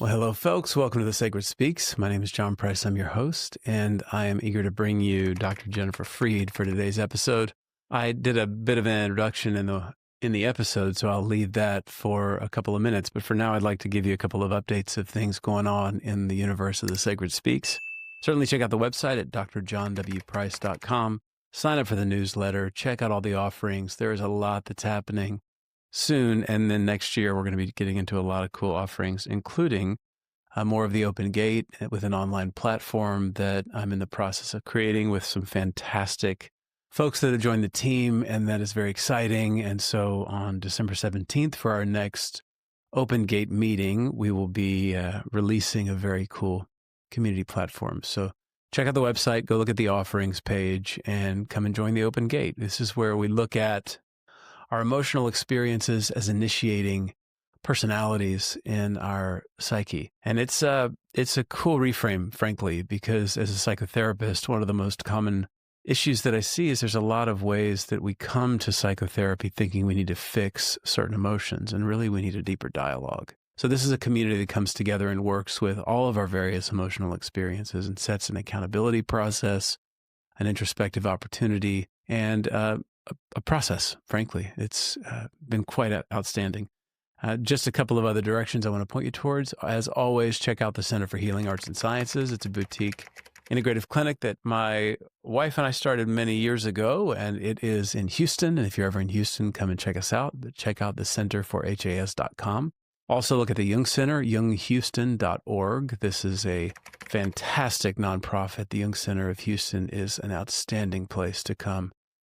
Well, hello, folks. Welcome to The Sacred Speaks. My name is John Price. I'm your host, and I am eager to bring you Dr. Jennifer Freed for today's episode. I did a bit of an introduction in the episode, so I'll leave that for a couple of minutes. But for now, I'd like to give you a couple of updates of things going on in the universe of The Sacred Speaks. Certainly check out the website at drjohnwprice.com. Sign up for the newsletter. Check out all the offerings. There is a lot that's happening soon, and then next year we're going to be getting into a lot of cool offerings, including more of the open gate with an online platform that I'm in the process of creating with some fantastic folks that have joined the team, and that is very exciting. And so on December 17th for our next open gate meeting, we will be releasing a very cool community platform. So check out the website, go look at the offerings page, and come and join the open gate. This is where we look at our emotional experiences as initiating personalities in our psyche. And it's a cool reframe, frankly, because as a psychotherapist, one of the most common issues that I see is there's a lot of ways that we come to psychotherapy thinking we need to fix certain emotions, and really we need a deeper dialogue. So this is a community that comes together and works with all of our various emotional experiences and sets an accountability process, an introspective opportunity, and a process, frankly. It's been quite outstanding. Just a couple of other directions I want to point you towards. As always, check out the Center for Healing Arts and Sciences. It's a boutique integrative clinic that my wife and I started many years ago, and it is in Houston. And if you're ever in Houston, come and check us out. Check out the centerforhas.com. Also look at the Jung Center, junghouston.org. This is a fantastic nonprofit. The Jung Center of Houston is an outstanding place to come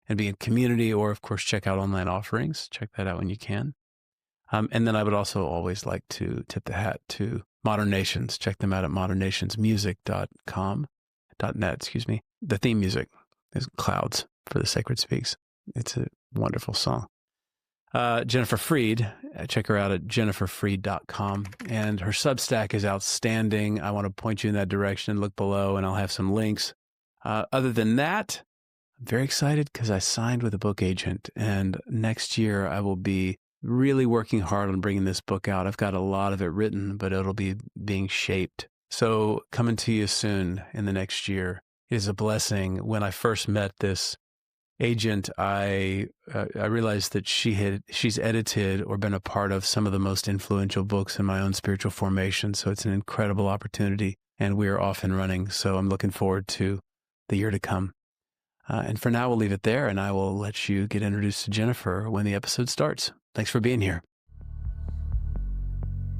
and be in community, or of course, check out online offerings. Check that out when you can. And then I would also always like to tip the hat to Modern Nations. Check them out at modernnationsmusic.net, The theme music is Clouds for The Sacred Speaks. It's a wonderful song. Jennifer Freed, check her out at jenniferfreed.com. And her Substack is outstanding. I want to point you in that direction. Look below, and I'll have some links. Other than that, I'm very excited because I signed with a book agent. And next year, I will be really working hard on bringing this book out. I've got a lot of it written, but it'll be being shaped. So coming to you soon in the next year. It is a blessing. When I first met this agent, I realized that she's edited or been a part of some of the most influential books in my own spiritual formation. So it's an incredible opportunity, and we are off and running. So I'm looking forward to the year to come. And for now, we'll leave it there, and I will let you get introduced to Jennifer when the episode starts. Thanks for being here.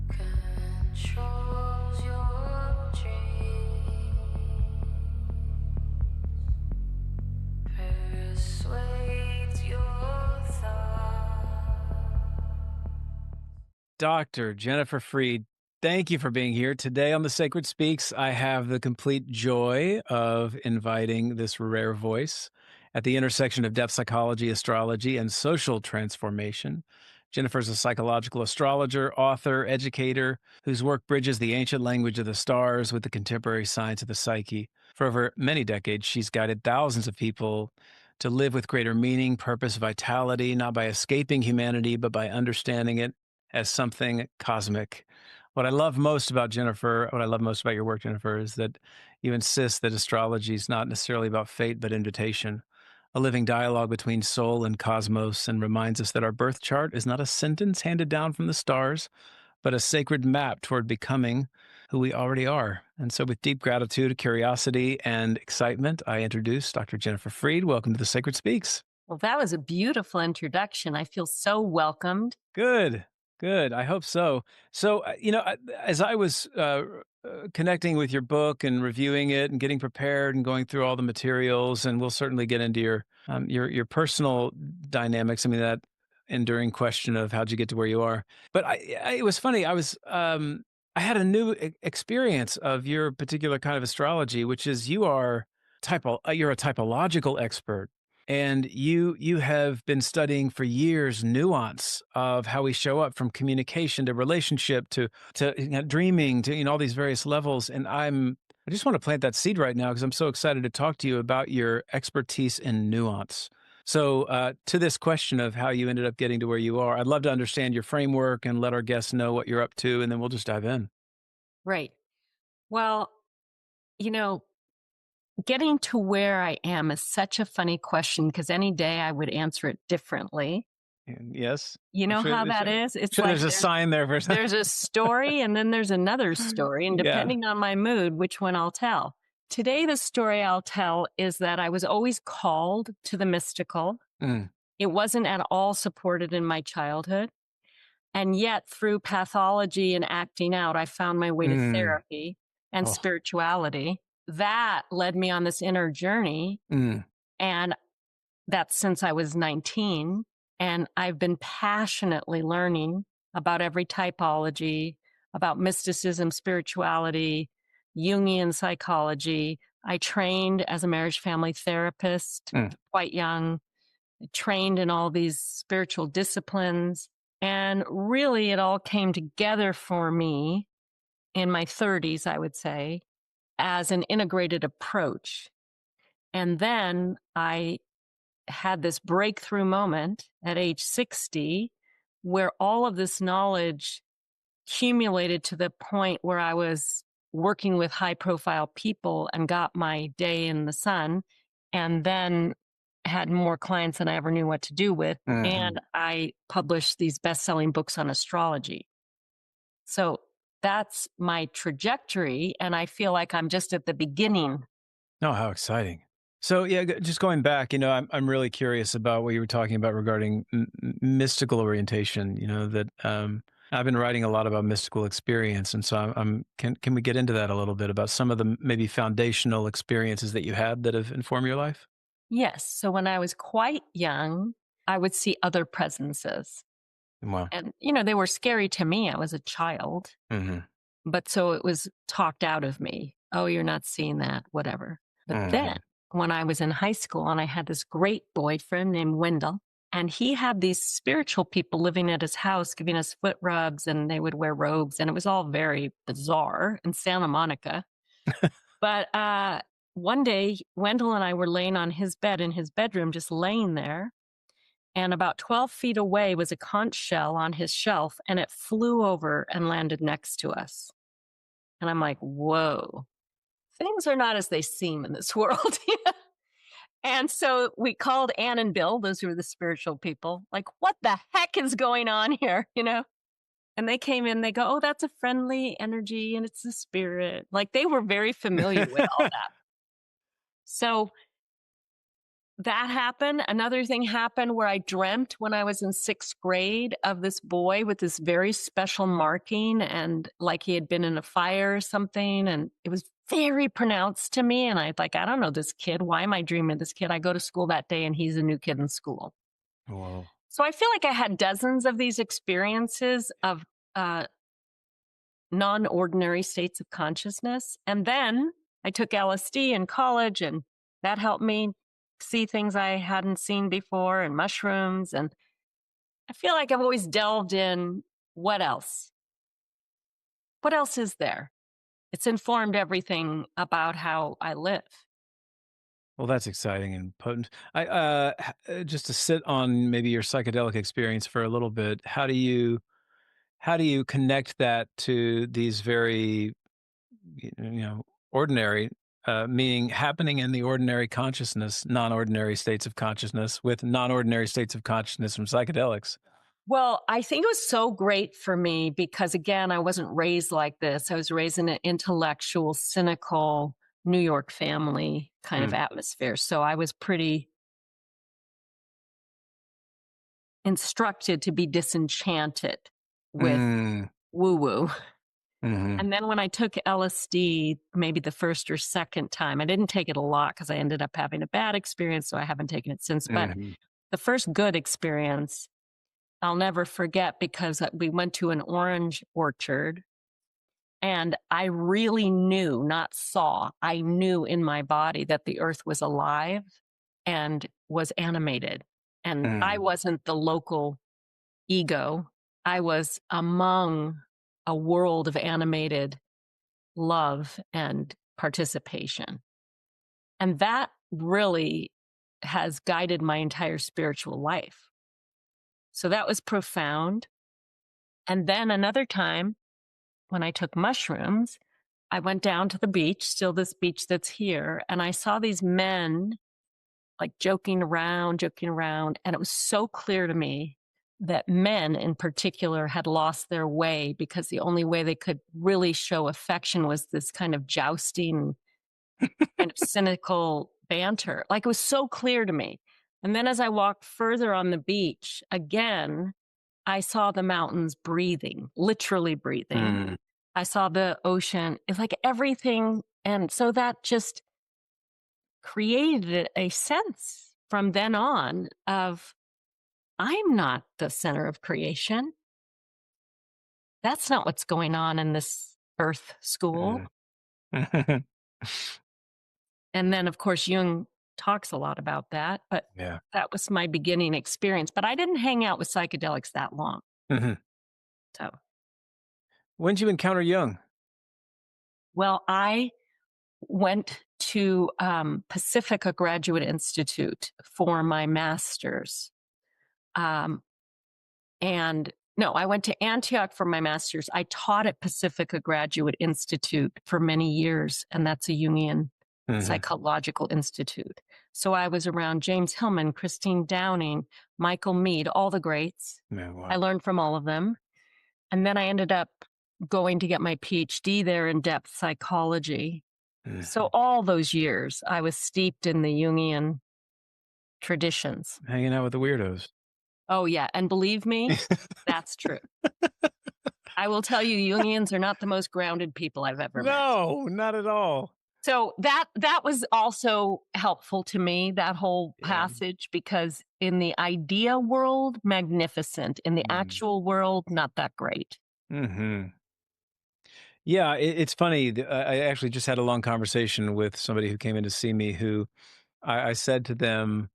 Controls your dream, persuades your thought. Dr. Jennifer Freed, thank you for being here. Today on The Sacred Speaks, I have the complete joy of inviting this rare voice at the intersection of depth psychology, astrology, and social transformation. Jennifer's a psychological astrologer, author, educator, whose work bridges the ancient language of the stars with the contemporary science of the psyche. For over many decades, she's guided thousands of people to live with greater meaning, purpose, vitality, not by escaping humanity, but by understanding it as something cosmic. What I love most about your work, Jennifer, is that you insist that astrology is not necessarily about fate, but invitation, a living dialogue between soul and cosmos, and reminds us that our birth chart is not a sentence handed down from the stars, but a sacred map toward becoming who we already are. And so with deep gratitude, curiosity, and excitement, I introduce Dr. Jennifer Freed. Welcome to The Sacred Speaks. Well, that was a beautiful introduction. I feel so welcomed. Good. I hope so. So, as I was connecting with your book and reviewing it and getting prepared and going through all the materials, and we'll certainly get into your personal dynamics. I mean, that enduring question of how'd you get to where you are. But it was funny. I had a new experience of your particular kind of astrology, which is you're a typological expert. And you have been studying for years nuance of how we show up, from communication to relationship to dreaming to all these various levels. And I just want to plant that seed right now because I'm so excited to talk to you about your expertise in nuance. So to this question of how you ended up getting to where you are, I'd love to understand your framework and let our guests know what you're up to, and then we'll just dive in. Right. Well, you know, getting to where I am is such a funny question because any day I would answer it differently. And yes, You I'm know sure, how that is? It's sure like there's a sign there for something. there's a story and then there's another story, and Yeah. depending on my mood, which one I'll tell. Today, the story I'll tell is that I was always called to the mystical. Mm, It wasn't at all supported in my childhood. And yet, through pathology and acting out, I found my way to mm, therapy and oh, spirituality. That led me on this inner journey. mm, And that's since I was 19. And I've been passionately learning about every typology, about mysticism, spirituality, Jungian psychology. I trained as a marriage family therapist mm. quite young, trained in all these spiritual disciplines. And really, it all came together for me in my 30s, I would say, as an integrated approach. And then I had this breakthrough moment at age 60 where all of this knowledge accumulated to the point where I was working with high profile people and got my day in the sun, and then had more clients than I ever knew what to do with. Mhm. And I published these best selling books on astrology. So that's my trajectory. And I feel like I'm just at the beginning. Oh, how exciting. So yeah, just going back, I'm really curious about what you were talking about regarding mystical orientation, that I've been writing a lot about mystical experience. And so can we get into that a little bit about some of the maybe foundational experiences that you had that have informed your life? Yes. So when I was quite young, I would see other presences. Wow. And, they were scary to me. I was a child. Hmm. But so it was talked out of me. Oh, you're not seeing that, whatever. But then Hmm. when I was in high school and I had this great boyfriend named Wendell, and he had these spiritual people living at his house giving us foot rubs, and they would wear robes. And it was all very bizarre in Santa Monica. But one day, Wendell and I were laying on his bed in his bedroom, just laying there. And about 12 feet away was a conch shell on his shelf, and it flew over and landed next to us. And I'm like, whoa, things are not as they seem in this world. And so we called Ann and Bill, those were the spiritual people, like, what the heck is going on here? And they came in, they go, oh, that's a friendly energy and it's the spirit. Like they were very familiar with all that. So that happened. Another thing happened where I dreamt when I was in sixth grade of this boy with this very special marking and like he had been in a fire or something. And it was very pronounced to me. And I don't know this kid. Why am I dreaming of this kid? I go to school that day and he's a new kid in school. Whoa. So I feel like I had dozens of these experiences of uh, non ordinary states of consciousness. And then I took LSD in college and that helped me see things I hadn't seen before and mushrooms. And I feel like I've always delved in what else? What else is there? It's informed everything about how I live. Well, that's exciting and potent. Just to sit on maybe your psychedelic experience for a little bit, how do you connect that to these very, ordinary, meaning happening in the ordinary consciousness, non-ordinary states of consciousness with non-ordinary states of consciousness from psychedelics? Well, I think it was so great for me because, again, I wasn't raised like this. I was raised in an intellectual, cynical New York family kind of Mm. atmosphere. So I was pretty instructed to be disenchanted with Mm. woo woo. Mhm. And then when I took LSD, maybe the first or second time, I didn't take it a lot because I ended up having a bad experience. So I haven't taken it since. But Mhm. the first good experience, I'll never forget because we went to an orange orchard and I really knew, not saw, I knew in my body that the earth was alive and was animated. And I Mm. wasn't the local ego. I was among a world of animated love and participation. And that really has guided my entire spiritual life. So that was profound. And then another time, when I took mushrooms, I went down to the beach, still this beach that's here, and I saw these men like joking around. And it was so clear to me that men in particular had lost their way because the only way they could really show affection was this kind of jousting, kind of cynical banter. Like it was so clear to me. And then as I walked further on the beach, again, I saw the mountains breathing, literally breathing. Mm. I saw the ocean. It's like everything. And so that just created a sense from then on of I'm not the center of creation. That's not what's going on in this earth school. Mm. And then, of course, Jung talks a lot about that, but Yeah. that was my beginning experience. But I didn't hang out with psychedelics that long. Mhm. So, When did you encounter Jung? well, I went to Pacifica Graduate Institute for my master's. And no, I went to Antioch for my master's. I taught at Pacifica Graduate Institute for many years, and that's a Jungian Mhm. psychological institute. So I was around James Hillman, Christine Downing, Michael Mead, all the greats. Man, wow. I learned from all of them. And then I ended up going to get my PhD there in depth psychology. Mhm. So all those years, I was steeped in the Jungian traditions. Hanging out with the weirdos. Oh, yeah. And believe me, that's true. I will tell you, Jungians are not the most grounded people I've ever met. No, not at all. So that was also helpful to me, that whole Yeah. passage, because in the idea world, magnificent. In the Mm. actual world, not that great. Hmm. Yeah, it's funny. I actually just had a long conversation with somebody who came in to see me who I said to them,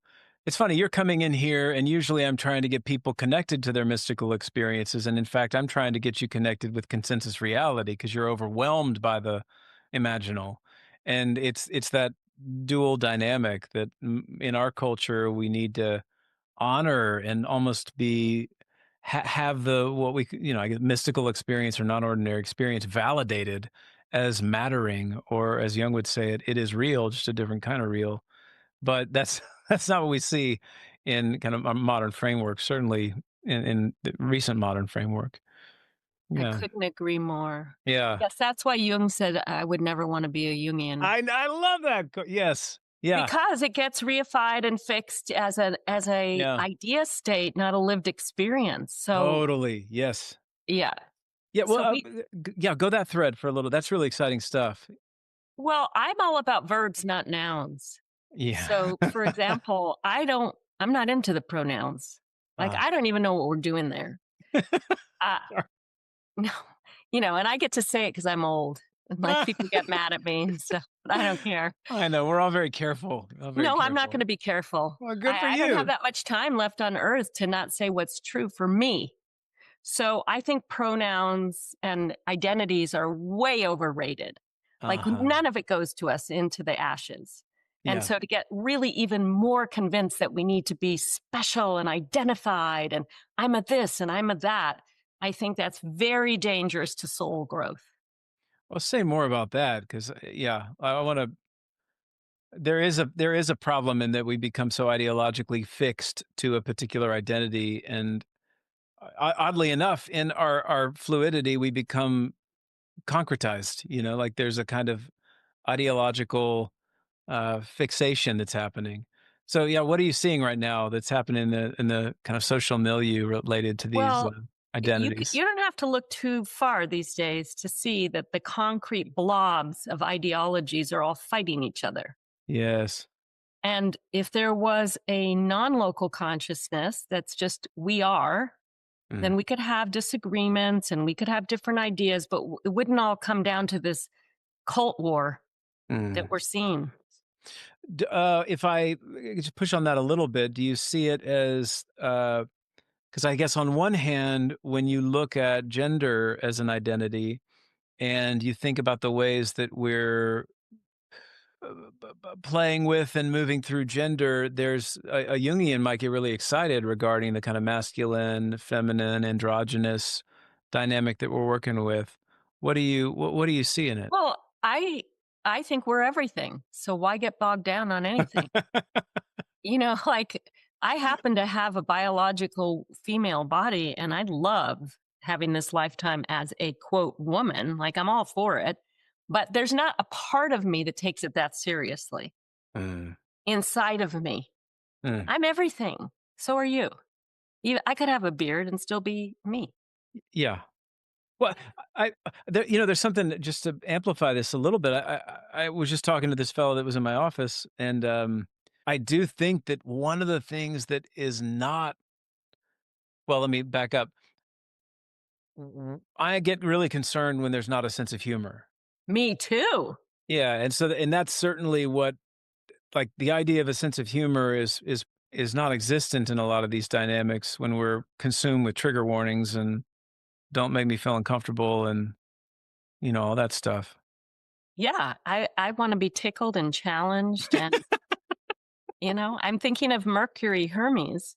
it's funny, you're coming in here, and usually I'm trying to get people connected to their mystical experiences. And in fact, I'm trying to get you connected with consensus reality because you're overwhelmed by the imaginal. And it's that dual dynamic that in our culture, we need to honor and almost be have the what we I guess mystical experience or non-ordinary experience validated as mattering, or as Jung would say it is real, just a different kind of real. But that's that's not what we see in kind of a modern framework, certainly in the recent modern framework. I Yeah. couldn't agree more. Yeah. Yes, that's why Jung said I would never want to be a Jungian. I love that. Yes. Yeah. Because it gets reified and fixed as a Yeah. idea state, not a lived experience. So Totally. Yes. yeah. Yeah. Well, So yeah, go that thread for a little. That's really exciting stuff. well, I'm all about verbs, not nouns. Yeah. So for example, I'm not into the pronouns. Like Uh, I don't even know what we're doing there. Uh, no, and I get to say it because I'm old. And like people get mad at me and stuff, but I don't care. I know. We're all very careful. All very No, I'm not careful. going to be careful. Well, good for I don't you. have that much time left on earth to not say what's true for me. So I think pronouns and identities are way overrated. Like Uh-huh. none of it goes to us into the ashes. And Yeah. so to get really even more convinced that we need to be special and identified and I'm a this and I'm a that, I think that's very dangerous to soul growth. Well, say more about that because, yeah, I want to. There is a problem in that we become so ideologically fixed to a particular identity, and oddly enough, in our fluidity, we become concretized. Like there's a kind of ideological fixation that's happening. So, yeah, what are you seeing right now that's happening in the kind of social milieu related to these Well, identities? you don't have to look too far these days to see that the concrete blobs of ideologies are all fighting each other. Yes. And if there was a non-local consciousness that's just we are, then we could have disagreements and we could have different ideas, but it wouldn't all come down to this cult war Mm. that we're seeing. If I just push on that a little bit, do you see it as because I guess on one hand, when you look at gender as an identity and you think about the ways that we're playing with and moving through gender, there's a Jungian might get really excited regarding the kind of masculine, feminine, androgynous dynamic that we're working with. What do you see in it? Well, I think we're everything. So why get bogged down on anything? Like I happen to have a biological female body and I love having this lifetime as a quote woman. Like I'm all for it. But there's not a part of me that takes it that seriously Mm, inside of me. mm. I'm everything. So are you. I could have a beard and still be me. Yeah. Well, there's something just to amplify this a little bit. I was just talking to this fellow that was in my office, and I do think that one of the things that is not well, let me back up. I get really concerned when there's not a sense of humor. Me too. Yeah, and and that's certainly what like the idea of a sense of humor is not existent in a lot of these dynamics when we're consumed with trigger warnings and don't make me feel uncomfortable and all that stuff. Yeah. I want to be tickled and challenged. And, I'm thinking of Mercury Hermes,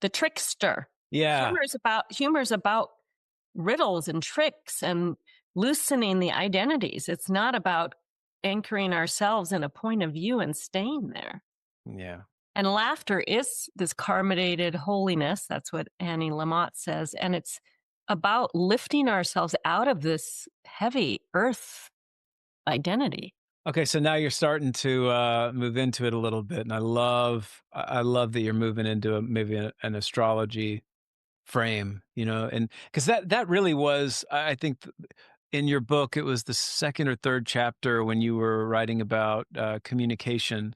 the trickster. Yeah. Humor's about riddles and tricks and loosening the identities. It's not about anchoring ourselves in a point of view and staying there. Yeah. And laughter is this carbonated holiness. That's what Annie Lamott says. And it's about lifting ourselves out of this heavy earth identity. Okay, so now you're starting to move into it a little bit, and I love that you're moving into maybe an astrology frame, and because that really was, I think, in your book, it was the second or third chapter when you were writing about communication.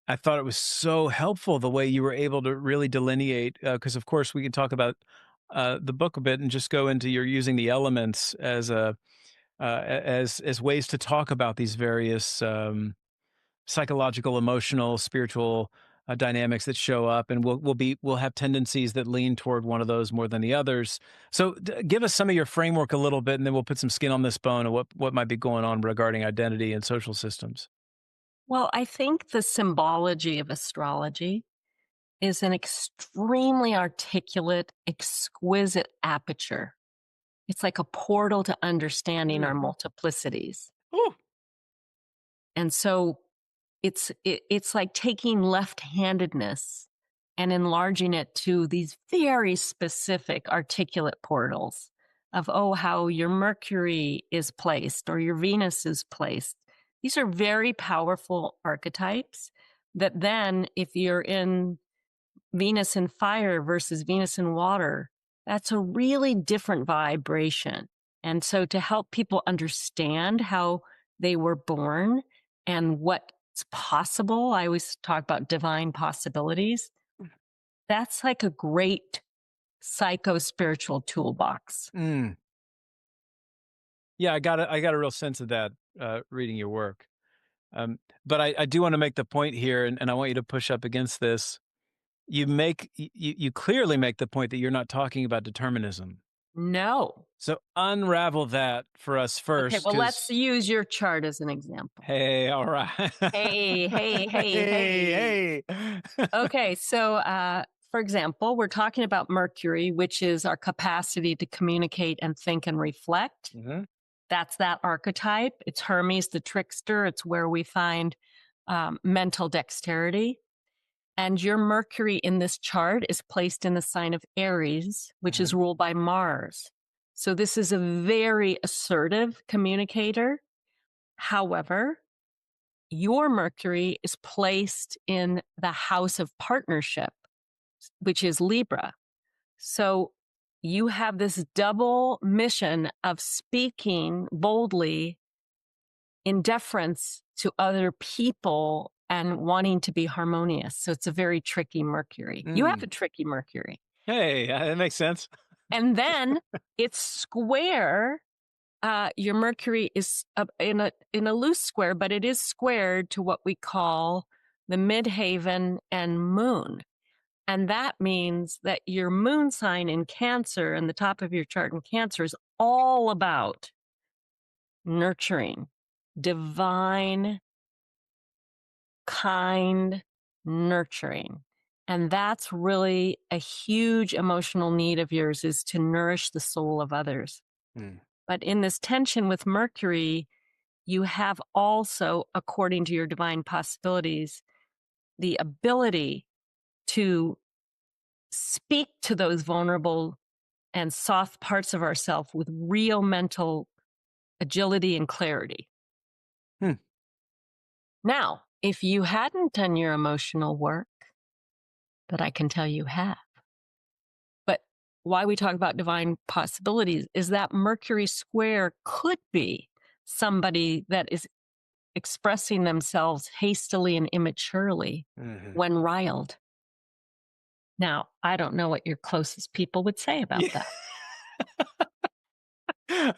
I thought it was so helpful the way you were able to really delineate, because of course we can talk about the book a bit and just go into you're using the elements as as ways to talk about these various psychological, emotional, spiritual dynamics that show up, and we'll have tendencies that lean toward one of those more than the others. So, give us some of your framework a little bit, and then we'll put some skin on this bone of what might be going on regarding identity and social systems. Well, I think the symbology of astrology is an extremely articulate, exquisite aperture. It's like a portal to understanding our Mm. multiplicities. Ooh. And so it's like taking left-handedness and enlarging it to these very specific articulate portals of, oh, how your Mercury is placed or your Venus is placed. These are very powerful archetypes that then, if you're in Venus in fire versus Venus in water, that's a really different vibration. And so to help people understand how they were born and what's possible, I always talk about divine possibilities. That's like a great psycho spiritual toolbox. Mm. Yeah, I got a real sense of that reading your work. But I do want to make the point here, and I want you to push up against this. You clearly make the point that you're not talking about determinism. No. So unravel that for us Okay, first, well, let's because use your chart as an example. hey, all right, Hey, hey, hey, hey, hey. Okay, so for example, we're talking about Mercury, which is our capacity to communicate and think and reflect. Mhm. That's that archetype. It's Hermes, the trickster. It's where we find mental dexterity. And your Mercury in this chart is placed in the sign of Aries, which is ruled by Mars. So this is a very assertive communicator. However, your Mercury is placed in the house of partnership, which is Libra. So you have this double mission of speaking boldly in deference to other people and wanting to be harmonious. So it's a very tricky Mercury. You have a Mm. tricky Mercury. Hey, that makes sense. And then it's square. Your Mercury is in a loose square, but it is squared to what we call the midhaven and moon. And that means that your moon sign in Cancer and the top of your chart in Cancer is all about nurturing, divine, kind, nurturing. And that's really a huge emotional need of yours, is to nourish the soul of others. Mm. But in this tension with Mercury, you have also, according to your divine possibilities, the ability to speak to those vulnerable and soft parts of ourselves with real mental agility and clarity. Hmm. Now, if you hadn't done your emotional work, that I can tell you have, but why we talk about divine possibilities is that Mercury square could be somebody that is expressing themselves hastily and immaturely Mhm. when riled. Now, I don't know what your closest people would say about Yeah. that.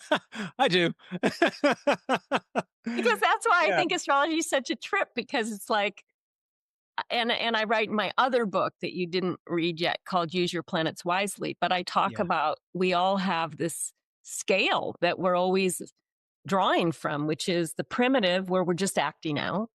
I do. Because that's why I Yeah. think astrology is such a trip, because it's like, and I write in my other book that you didn't read yet called Use Your Planets Wisely, but I talk Yeah. about we all have this scale that we're always drawing from, which is the primitive where we're just acting out,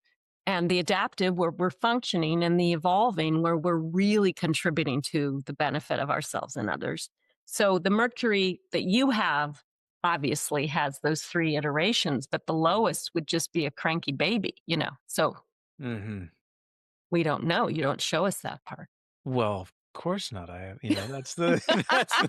and the adaptive where we're functioning, and the evolving where we're really contributing to the benefit of ourselves and others. So the Mercury that you have obviously has those three iterations, but the lowest would just be a cranky baby, So Mhm. we don't know. You don't show us that part. Well, of course not. That's the that's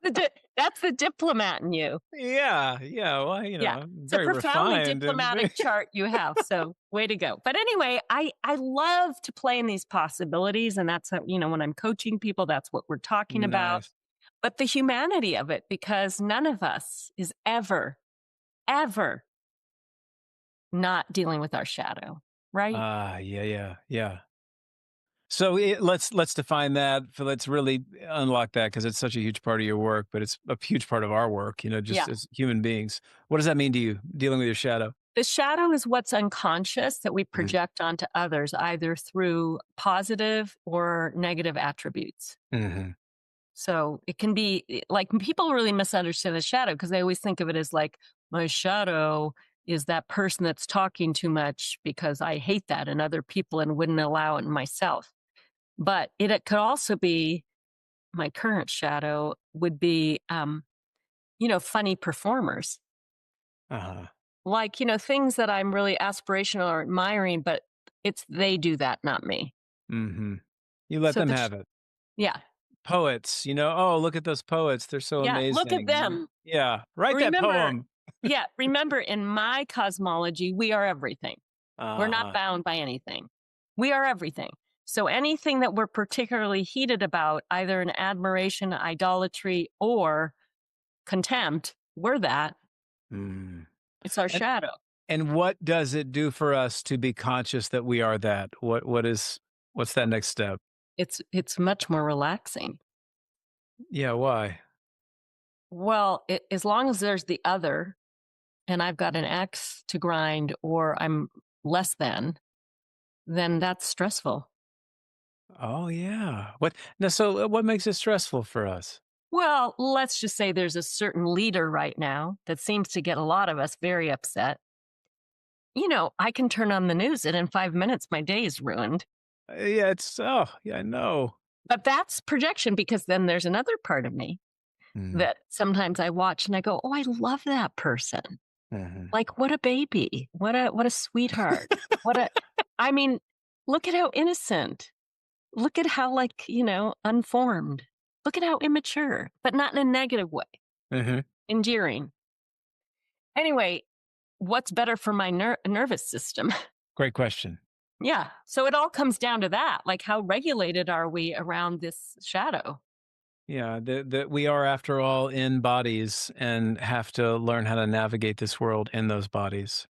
the That's the diplomat in you. Yeah, yeah, well, Yeah. I'm It's a very profoundly refined and diplomatic chart you have. So way to go. But anyway, I love to play in these possibilities. And that's, when I'm coaching people, that's what we're talking about. nice. But the humanity of it, because none of us is ever, ever not dealing with our shadow, right? Yeah, yeah, yeah. So let's define that. Let's really unlock that because it's such a huge part of your work, but it's a huge part of our work. Yeah. Just as human beings. What does that mean to you? Dealing with your shadow. The shadow is what's unconscious that we Mm-hmm. project onto others, either through positive or negative attributes. Mm-hmm. So it can be like people really misunderstand the shadow because they always think of it as like, my shadow is that person that's talking too much because I hate that in other people and wouldn't allow it in myself. But it could also be my current shadow would be, funny performers, Uh-huh. like, things that I'm really aspirational or admiring, but they do that, not me. Mm-hmm. You let So them have it. yeah, Poets, oh, look at those poets. They're so yeah, look at amazing. them. Yeah. Write that Remember, poem. yeah, remember in my cosmology, we are everything. We're not Uh-huh. bound by anything. We are everything. So anything that we're particularly heated about, either in admiration, idolatry, or contempt, we're that. Mm. It's our And shadow. and what does it do for us to be conscious that we are that? What's that next step? It's much more relaxing. Yeah, why? Well, as long as there's the other, and I've got an X to grind, or I'm less than, then that's stressful. Oh, yeah. What makes it stressful for us? Well, let's just say there's a certain leader right now that seems to get a lot of us very upset. I can turn on the news and in 5 minutes, my day is ruined. Yeah, I know. But that's projection, because then there's another part of me Mm, that sometimes I watch and I go, oh, I love that person. mhm. Like, what a baby. What a sweetheart. What a, I mean, look at how innocent. Look at how, like, unformed. Look at how immature, but not in a negative way, Mhm. endearing. Anyway, what's better for my nervous system? Great question. Yeah. So it all comes down to that. Like, how regulated are we around this shadow? Yeah, that we are, after all, in bodies and have to learn how to navigate this world in those bodies.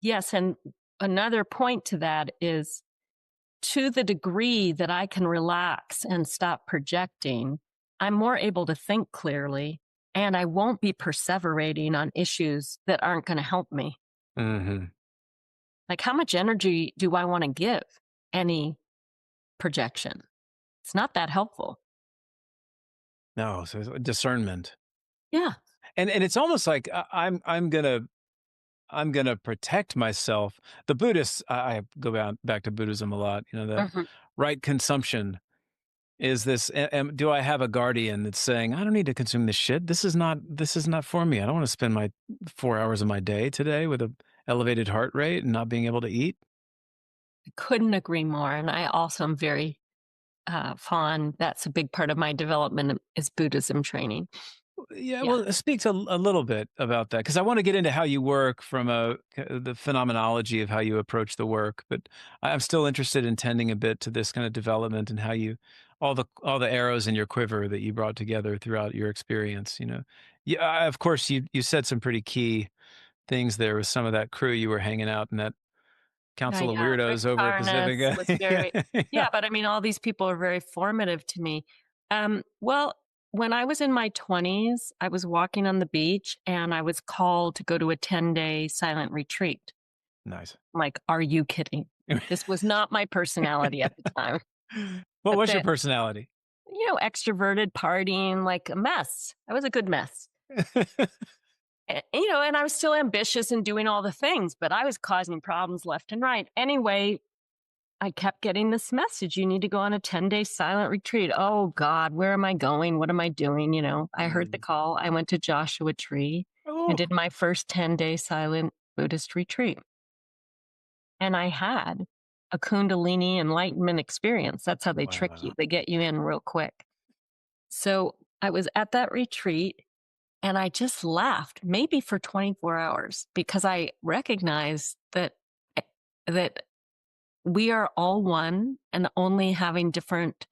Yes. And another point to that is, to the degree that I can relax and stop projecting, I'm more able to think clearly, and I won't be perseverating on issues that aren't going to help me. Mhm. Like, how much energy do I want to give any projection? It's not that helpful. No, so it's discernment. Yeah. And it's almost like I'm gonna protect myself. The Buddhists, I go back to Buddhism a lot, that Mhm. right consumption. Is this, do I have a guardian that's saying, I don't need to consume this shit. This is not for me. I don't want to spend my 4 hours of my day today with a elevated heart rate and not being able to eat. I couldn't agree more. And I also am very fond. That's a big part of my development is Buddhism training. Yeah, Yeah. well, speak to a little bit about that because I want to get into how you work from the phenomenology of how you approach the work, but I'm still interested in tending a bit to this kind of development and how you all the arrows in your quiver that you brought together throughout your experience. Yeah, of course you said some pretty key things there with some of that crew you were hanging out in that I council of know. Rick weirdos over at Carnes Pacifica. was Yeah, very, yeah, but I mean, all these people are very formative to me. Well, when I was in my 20s, I was walking on the beach and I was called to go to a 10-day silent retreat. nice. I'm like, are you kidding? This was not my personality at the time. What But was your personality? extroverted, partying, like a mess. I was a good mess. And I was still ambitious and doing all the things, but I was causing problems left and right. Anyway, I kept getting this message. You need to go on a 10-day silent retreat. Oh God, where am I going? What am I doing? I heard the Mm. call. I went to Joshua Tree and Oh, did my first 10-day silent Buddhist retreat. And I had a Kundalini enlightenment experience. That's how they trick you. wow. They get you in real quick. So I was at that retreat and I just laughed, maybe for 24 hours, because I recognized that we are all one and only having different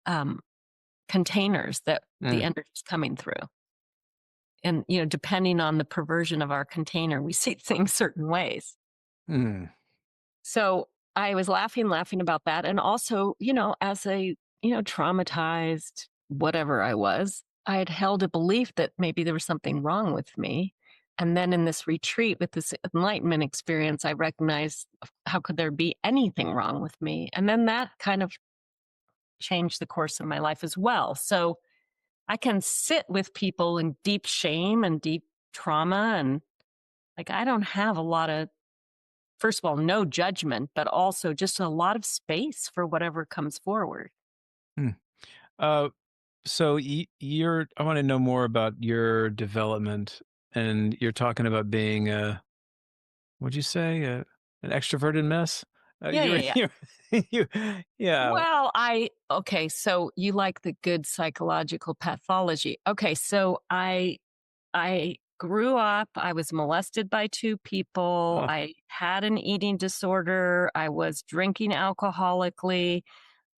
um, containers that the Mm, energy is coming through. And, depending on the perversion of our container, we see things certain ways. mm, So I was laughing about that. And also, as a, traumatized whatever I was, I had held a belief that maybe there was something wrong with me. And then in this retreat with this enlightenment experience, I recognized how could there be anything wrong with me? And then that kind of changed the course of my life as well. So I can sit with people in deep shame and deep trauma. And like, I don't have a lot of, first of all, no judgment, but also just a lot of space for whatever comes forward. mm. Uh, so I want to know more about your development, and you're talking about being what'd you say, an extroverted mess? Yeah, yeah, yeah. You, yeah. Well, okay, so you like the good psychological pathology. Okay, so I grew up, I was molested by two people, Oh, I had an eating disorder, I was drinking alcoholically,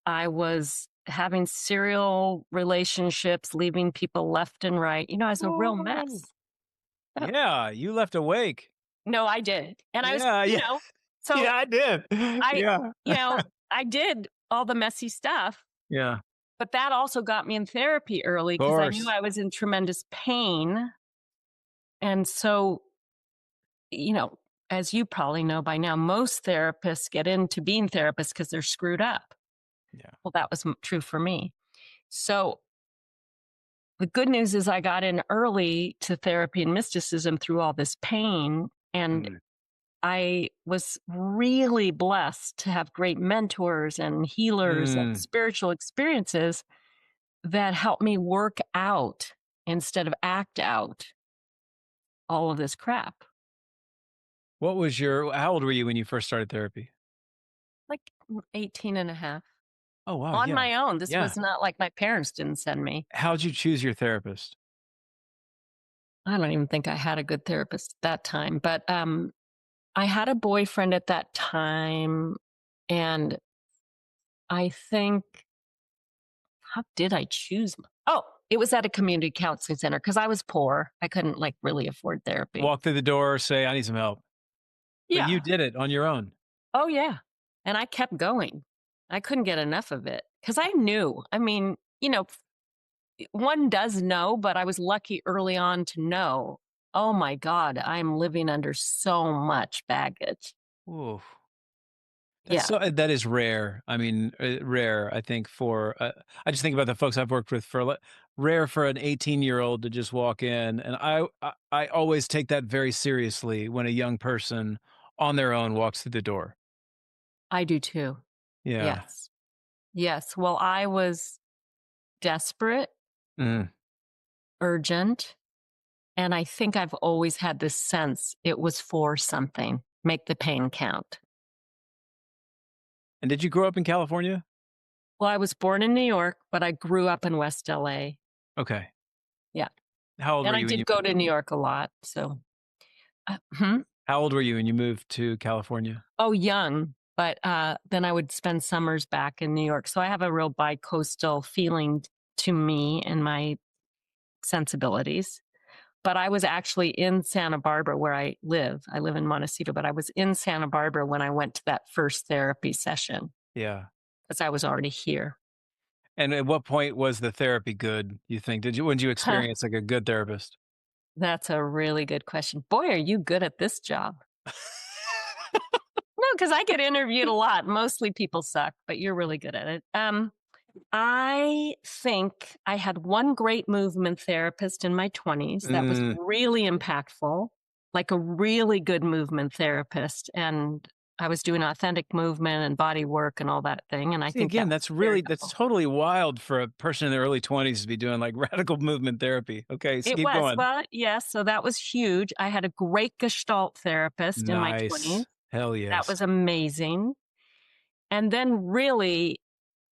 I was having serial relationships, leaving people left and right. I was a real oh, mess. Oh, yeah. You left a wake. no, I did. And I was, Yeah, yeah, so yeah. I did. I, Yeah, I did all the messy stuff, yeah. Of but that also got me in therapy early because I knew course. I was in tremendous pain. And so, you know, as you probably know by now, most therapists get into being therapists because they're screwed up. Yeah. Well, that was true for me. So the good news is I got in early to therapy and mysticism through all this pain. And Mm, I was really blessed to have great mentors and healers and mm. spiritual experiences that helped me work out instead of act out all of this crap. How old were you when you first started therapy? Like 18 and a half Oh, wow. on Yeah. my own. This Yeah. was not like my parents didn't send me. How'd you choose your therapist? I don't even think I had a good therapist at that time, but I had a boyfriend at that time. And I think, how did I choose? Oh, it was at a community counseling center because I was poor. I couldn't like really afford therapy. Walk through the door, say, I need some help. But Yeah. you did it on your own. Oh, yeah. And I kept going. I couldn't get enough of it because I knew. I mean, one does know, but I was lucky early on to know, oh my God, I'm living under so much baggage. Ooh. Yeah. That is rare. I mean, rare. I think I just think about the folks I've worked with rare for an 18-year-old to just walk in, and I always take that very seriously when a young person on their own walks through the door. I do too. Yeah. Yes. Yes. Well, I was desperate, Mm. urgent, and I think I've always had this sense it was for something. Make the pain count. And did you grow up in California? Well, I was born in New York, but I grew up in West LA. Okay. Yeah. How old And were I you when you did go to New York a lot. So, How old were you when you moved to California? Oh, young. But then I would spend summers back in New York. So I have a real bi-coastal feeling to me and my sensibilities. But I was actually in Santa Barbara where I live. I live in Montecito, but I was in Santa Barbara when I went to that first therapy session Yeah. because I was already here. And at what point was the therapy good, you think? When did you Huh, experience like a good therapist? that's a really good question. Boy, are you good at this job. No, because I get interviewed a lot. Mostly people suck, but you're really good at it. I think I had one great movement therapist in my 20s that was Mm. really impactful, like a really good movement therapist. And I was doing authentic movement and body work and all that thing. And I See, think that again, was very that's helpful. totally wild for a person in their early 20s to be doing like radical movement therapy. Okay, so It keep was. going. Well, yes. So that was huge. I had a great Gestalt therapist in my 20s. Nice. Hell That yes. was amazing. And then really,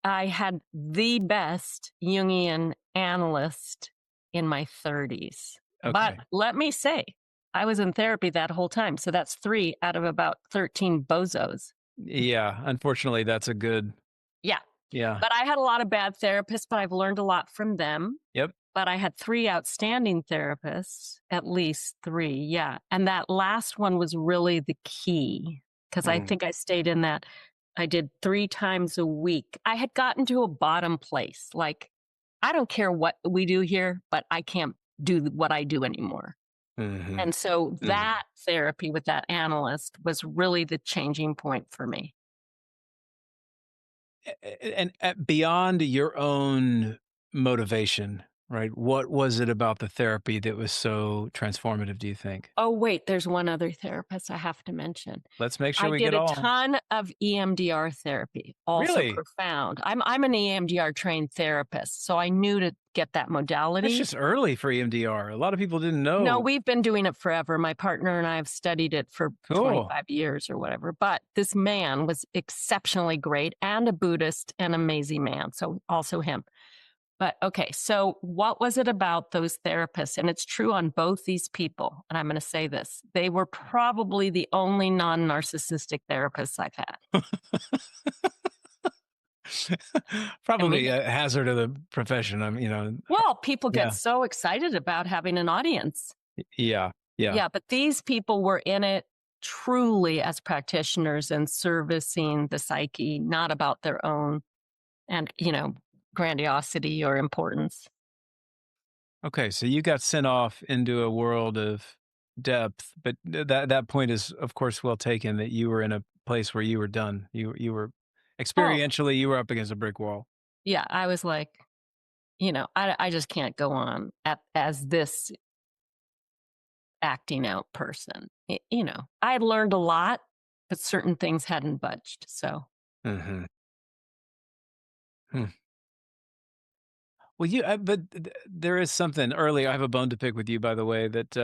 I had the best Jungian analyst in my 30s. But Okay. let me say, I was in therapy that whole time. So that's 3 out of about 13 bozos. Yeah, unfortunately, that's a good. Yeah. Yeah. But I had a lot of bad therapists, but I've learned a lot from them. Yep. But I had 3 outstanding therapists, at least 3. Yeah. And that last one was really the key because I Mm. think I stayed in that. I did 3 times a week. I had gotten to a bottom place. Like, I don't care what we do here, but I can't do what I do anymore. Hmm. And so Hmm. that therapy with that analyst was really the changing point for me. And beyond your own motivation, right? What was it about the therapy that was so transformative, do you think? Oh, wait, there's one other therapist I have to mention. Let's make sure I we did get a all. ton of EMDR therapy, also Really? profound. I'm an EMDR trained therapist, so I knew to get that That's modality. just early for EMDR. A lot of people didn't No, know. we've been doing it forever. My partner and I have studied it for Cool. 25 years or whatever. But this man was exceptionally great and a Buddhist, an amazing man. So also him. But okay, so what was it about those therapists? And it's true on both these people. And I'm going to say this, they were probably the only non narcissistic therapists I've had. I mean, Probably a hazard of the profession. well, people get Yeah. so excited about having an audience. Yeah. Yeah. Yeah, but these people were in it truly as practitioners and servicing the psyche, not about their own and, grandiosity or importance. Okay. So you got sent off into a world of depth, but that point is, of course, well taken that you were in a place where you were done. You were Oh, experientially, you were up against a brick wall. yeah, I was like, I just can't go on as this acting out person. I had learned a lot, but certain things hadn't budged. So, Hmm. Well, there is something early. I have a bone to pick with you, by the way. That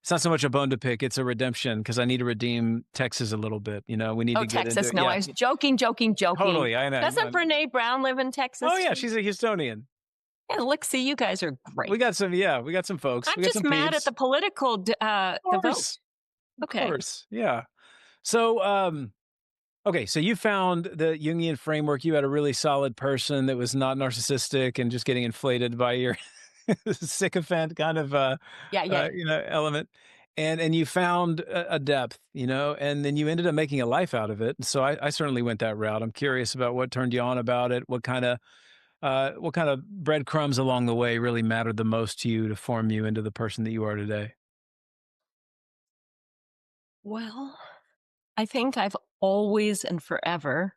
it's not so much a bone to pick; it's a redemption because I need to redeem Texas a little bit. We need oh, to get into Texas. it. No, Yeah, I was joking, joking, joking. totally. I know. Doesn't Brene Brown live in Oh Texas yeah, too? she's a Houstonian. Yeah, look, see, you guys are We great. got some. Yeah, we got some folks. I'm We got just some mad at peeps. the political, the Of vote. course, of Okay. course. Yeah. So, okay, so you found the Jungian framework. You had a really solid person that was not narcissistic and just getting inflated by your sycophant kind of Yeah, yeah. element. And you found a depth, and then you ended up making a life out of it. So I certainly went that route. I'm curious about what turned you on about it. What kind of breadcrumbs along the way really mattered the most to you to form you into the person that you are today? Well, I think I've always and forever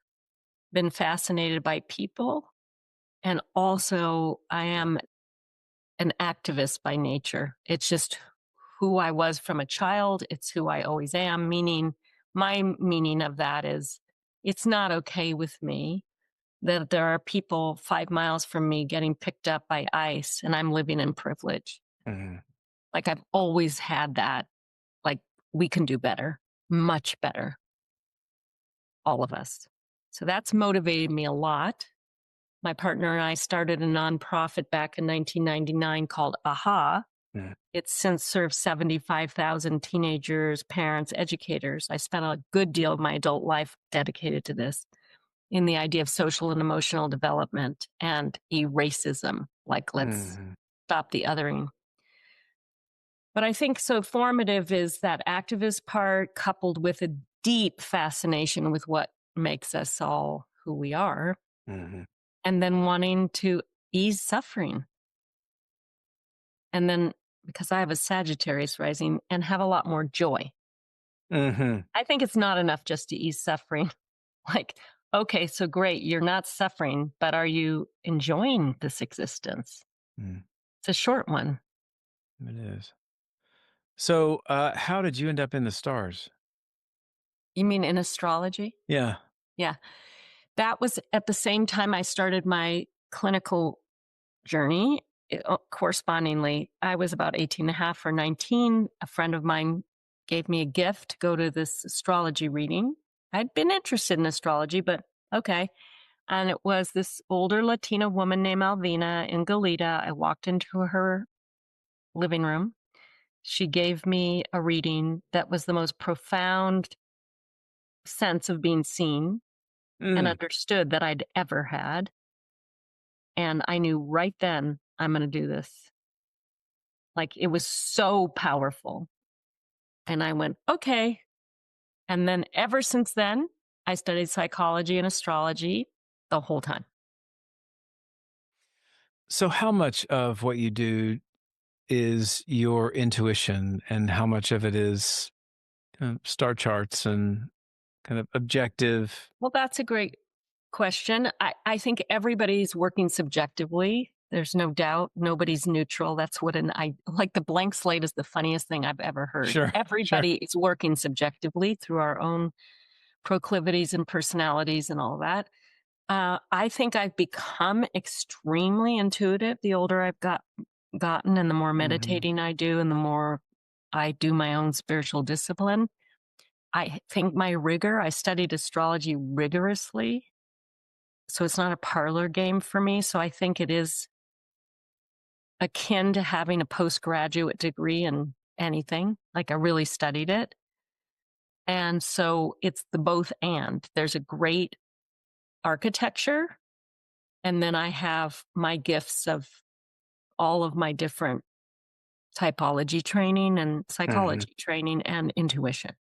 been fascinated by people. And also, I am an activist by nature. It's just who I was from a child. It's who I always am. Meaning, my meaning of that is it's not okay with me that there are people 5 miles from me getting picked up by ICE, and I'm living in privilege. Mhm. Like, I've always had that, like, we can do better, much better, all of us. So that's motivated me a lot. My partner and I started a nonprofit back in 1999 called AHA. Mhm. It's since served 75,000 teenagers, parents, educators. I spent a good deal of my adult life dedicated to this, in the idea of social and emotional development and eracism, like, let's Mhm. stop the othering. But I think so formative is that activist part coupled with a deep fascination with what makes us all who we are, Mhm. and then wanting to ease suffering. And then because I have a Sagittarius rising and have a lot more joy. Mhm. I think it's not enough just to ease suffering. Like, okay, so great, you're not suffering, but are you enjoying this existence? Mm. It's a short one. It is. So, how did you end up in the stars? You mean in astrology? Yeah. Yeah. That was at the same time I started my clinical journey. Correspondingly, I was about 18 and a half or 19. A friend of mine gave me a gift to go to this astrology reading. I'd been interested in astrology, but okay. And it was this older Latina woman named Alvina in Goleta. I walked into her living room. She gave me a reading that was the most profound sense of being seen and Mm. understood that I'd ever had. And I knew right then, I'm going to do this. Like, it was so powerful. And I went, okay. And then ever since then, I studied psychology and astrology the whole time. So, how much of what you do is your intuition, and how much of it is star charts and kind of objective? Well, that's a great question. I think everybody's working subjectively. There's no doubt. Nobody's neutral. That's what I like. The blank slate is the funniest thing I've ever heard. Sure. Sure. Everybody is working subjectively through our own proclivities and personalities and all that. I think I've become extremely intuitive the older gotten, and the more Hmm. meditating I do, and the more I do my own spiritual discipline. I think my rigor. I studied astrology rigorously, so it's not a parlor game for me. So I think it is akin to having a postgraduate degree in anything. Like, I really studied it. And so it's the both and. There's a great architecture, and then I have my gifts of all of my different typology training and Hmm. psychology training and intuition.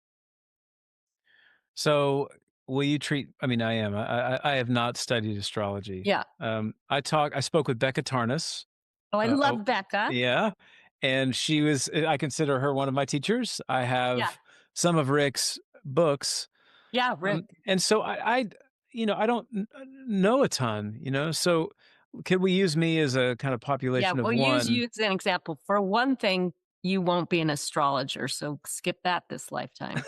So, will you treat? I mean, I am. I have not studied astrology. Yeah. I spoke with Becca Tarnas. Oh, I Oh, love Becca. yeah, and she was. I consider her one of my teachers. I Yeah. have some of Rick's books. Yeah, Rick. And so I don't know a ton, so could we use me as a kind of Yeah, population of we'll use one? you as an example. For one thing, you won't be an astrologer, so skip that this lifetime.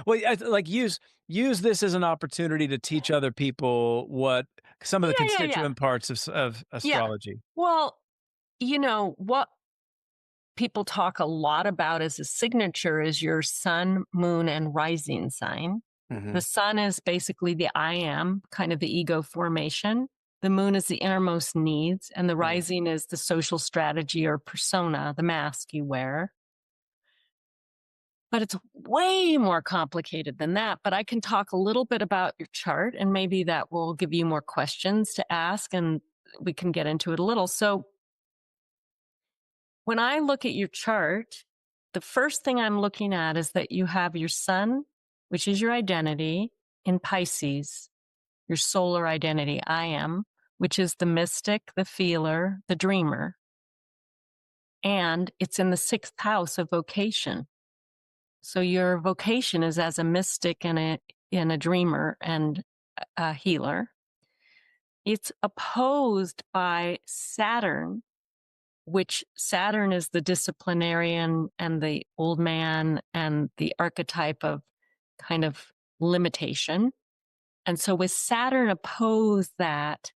Well, like use this as an opportunity to teach other people what some of the Yeah, yeah, yeah. constituent parts of Yeah. astrology. Well, what people talk a lot about as a signature is your sun, moon, and rising sign. The Mhm. sun is basically the I am, kind of the ego formation. The moon is the innermost needs, and the Mm. rising is the social strategy or persona, the mask you wear. But it's way more complicated than that. But I can talk a little bit about your chart, and maybe that will give you more questions to ask, and we can get into it a little. So, when I look at your chart, the first thing I'm looking at is that you have your sun, which is your identity, in Pisces, your solar identity, I am, which is the mystic, the feeler, the dreamer. And it's in the sixth house of vocation. So your vocation is as a mystic and a dreamer and a healer. It's opposed by Saturn, which Saturn is the disciplinarian and the old man and the archetype of kind of limitation And so with Saturn opposed that,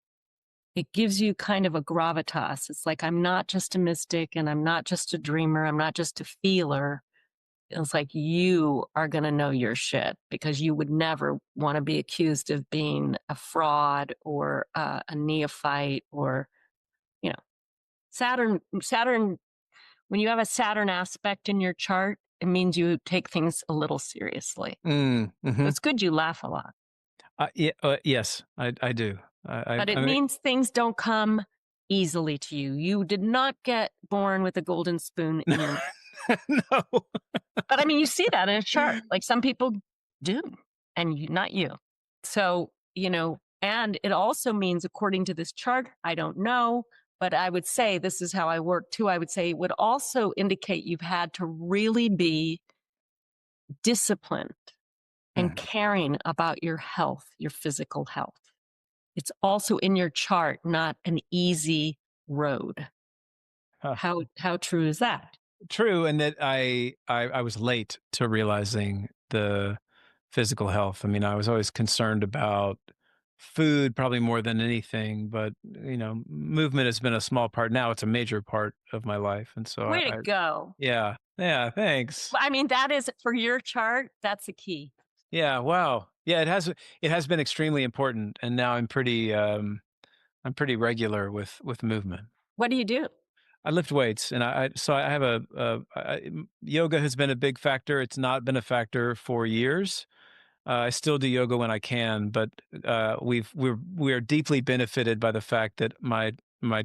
it gives you kind of a gravitas. It's like, I'm not just a mystic and I'm not just a dreamer. I'm not just a feeler. It's like you are going to know your shit because you would never want to be accused of being a fraud or a neophyte or, you know, Saturn, when you have a Saturn aspect in your chart, it means you take things a little seriously. So it's good you laugh a lot. Yes, I do. But it means things don't come easily to you. You did not get born with a golden spoon in your mouth. No. But I mean, you see that in a chart. Like some people do, and not you. So, and it also means, according to this chart, I don't know, but I would say this is how I work too. I would say it would also indicate you've had to really be disciplined and caring about your health, your physical health. It's also in your chart, not an easy road. How true is that? True, and that I was late to realizing the physical health. I mean, I was always concerned about food probably more than anything, but movement has been a small part. Now it's a major part of my life, and so Way to go. yeah, thanks. I mean, that is for your chart. That's the key. Yeah, wow. Yeah, it has been extremely important, and now I'm pretty regular with movement. What do you do? I lift weights, and so I have yoga has been a big factor. It's not been a factor for years. I still do yoga when I can, but we are deeply benefited by the fact that my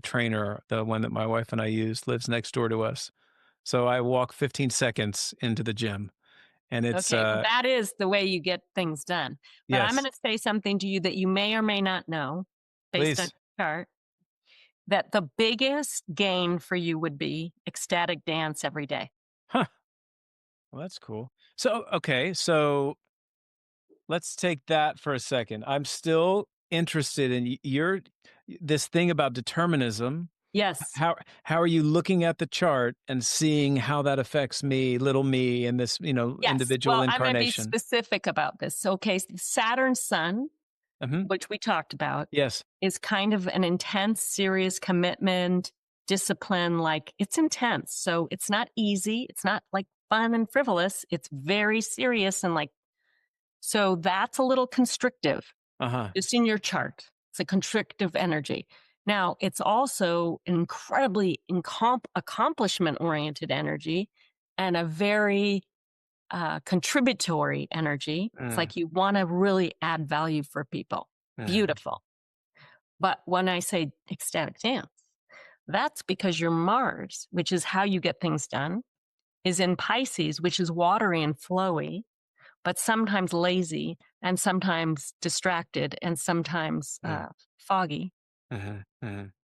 trainer, the one that my wife and I use, lives next door to us. So I walk 15 seconds into the gym, and it's okay. Well, that is the way you get things done. But yes. I'm going to say something to you that you may or may not know, based on your chart. That the biggest gain for you would be ecstatic dance every day. Huh. Well, that's cool. So, okay. So let's take that for a second. I'm still interested in this thing about determinism. Yes. How are you looking at the chart and seeing how that affects me, little me, and this, individual well, incarnation? I'm going to be specific about this. Okay. Saturn Sun, which we talked about, yes, is kind of an intense, serious commitment, discipline. Like it's intense. So it's not easy. It's not like fun and frivolous. It's very serious. And so that's a little constrictive, just in your chart. It's a constrictive energy. Now, it's also incredibly accomplishment-oriented energy and a very contributory energy. It's like you want to really add value for people. Beautiful. But when I say ecstatic dance, that's because your Mars, which is how you get things done, is in Pisces, which is watery and flowy, but sometimes lazy and sometimes distracted and sometimes foggy.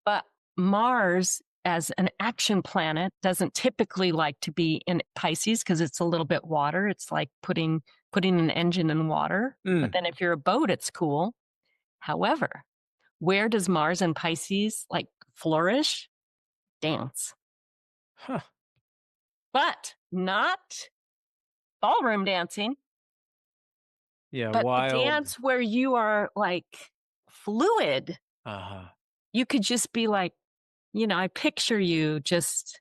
But Mars, as an action planet, doesn't typically like to be in Pisces because it's a little bit water. It's like putting an engine in water. But then if you're a boat, it's cool. However, where does Mars and Pisces flourish? Dance. But not ballroom dancing. Yeah, but wild. The dance where you are fluid. You could just be I picture you just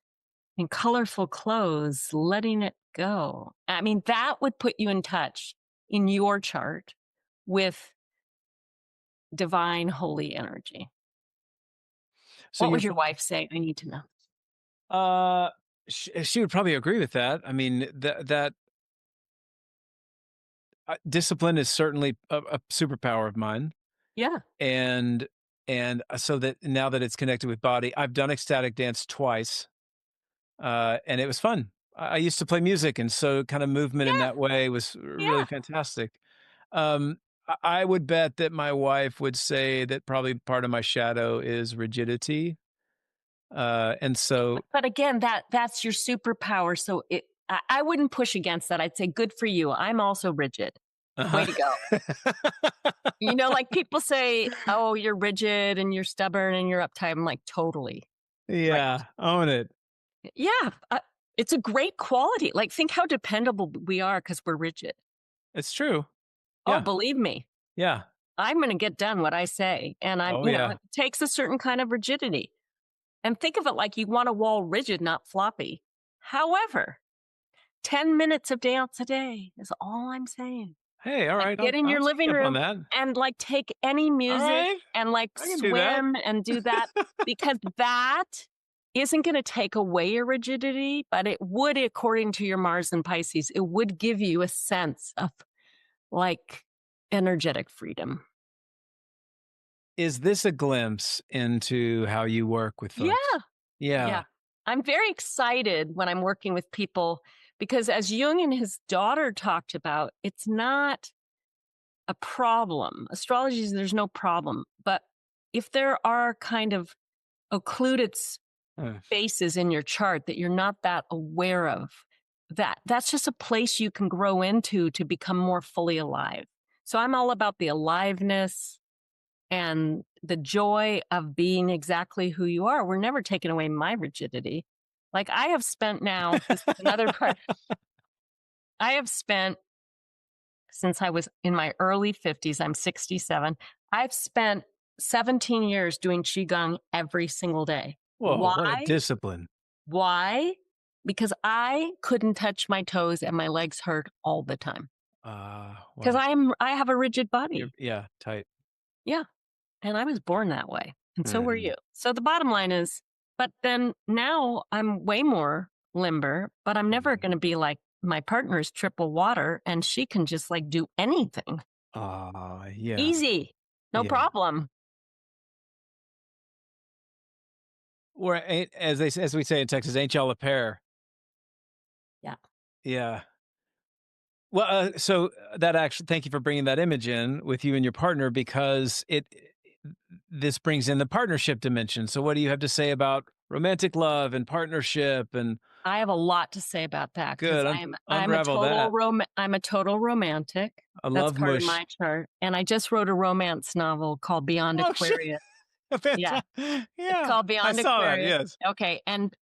in colorful clothes, letting it go. I mean, that would put you in touch in your chart with divine holy energy. So what would your wife say? I need to know. She would probably agree with that. I mean, that discipline is certainly a superpower of mine. Yeah. And so that now that it's connected with body, I've done ecstatic dance twice, and it was fun. I used to play music, and so kind of movement in that way was really fantastic. I would bet that my wife would say that probably part of my shadow is rigidity. And so, but again, that's your superpower. So I wouldn't push against that. I'd say, good for you. I'm also rigid. Way to go. People say, oh, you're rigid and you're stubborn and you're uptight. I'm like, totally. Yeah. Right. Own it. Yeah. It's a great quality. Think how dependable we are because we're rigid. It's true. Yeah. Oh, believe me. Yeah. I'm going to get done what I say. And it takes a certain kind of rigidity. And think of it like you want a wall rigid, not floppy. However, 10 minutes of dance a day is all I'm saying. Hey, all right. Get in your living room and like take any music and like swim and do that because that isn't going to take away your rigidity, but it would, according to your Mars and Pisces, it would give you a sense of like energetic freedom. Is this a glimpse into how you work with folks? Yeah. I'm very excited when I'm working with people because as Jung and his daughter talked about, it's not a problem. Astrology is there's no problem. But if there are kind of occluded spaces in your chart that you're not that aware of, that's just a place you can grow into to become more fully alive. So I'm all about the aliveness and the joy of being exactly who you are. We're never taking away my rigidity. Like I have spent now, this is another part. I have spent, since I was in my early 50s, I'm 67, I've spent 17 years doing Qigong every single day. Whoa, what a discipline. Why? Because I couldn't touch my toes and my legs hurt all the time. Because I have a rigid body. Tight. Yeah. And I was born that way. And so were you. So the bottom line is, but then now I'm way more limber, but I'm never going to be like my partner is triple water and she can just like do anything. Easy. No problem. Or as we say in Texas, ain't y'all a pair? Yeah. Yeah. Well, so that actually, thank you for bringing that image in with you and your partner because this brings in the partnership dimension. So what do you have to say about romantic love and partnership? And I have a lot to say about that. Good. I'm a total romantic. That's part of my chart. And I just wrote a romance novel called Beyond Aquarius. Yeah. It's called Beyond Aquarius. That, yes. Okay. And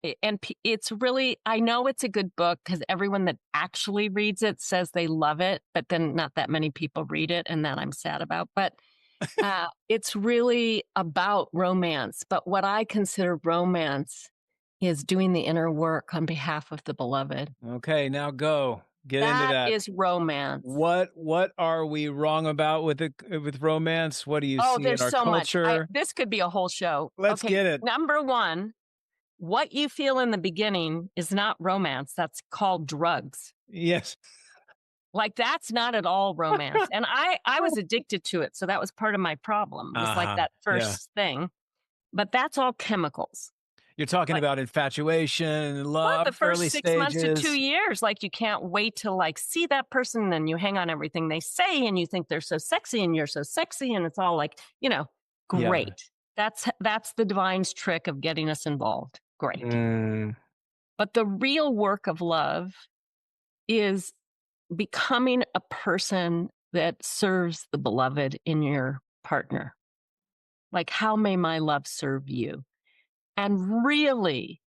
it's really, I know it's a good book because everyone that actually reads it says they love it, but then not that many people read it. And that I'm sad about. But it's really about romance. But what I consider romance is doing the inner work on behalf of the beloved. Okay, now go. Get into that. That is romance. What are we wrong about with romance? What do you see there's in our so culture? Much. This could be a whole show. Let's get it. Number one, what you feel in the beginning is not romance. That's called drugs. Yes. Like that's not at all romance. And I was addicted to it. So that was part of my problem. It was like that first thing. But that's all chemicals. You're talking about infatuation, love, the first early 6 months to stages. 2 years. Like you can't wait to like see that person and you hang on everything they say and you think they're so sexy and you're so sexy and it's all like, great. Yeah. That's the divine's trick of getting us involved. Great. But the real work of love is becoming a person that serves the beloved in your partner. Like, how may my love serve you? And really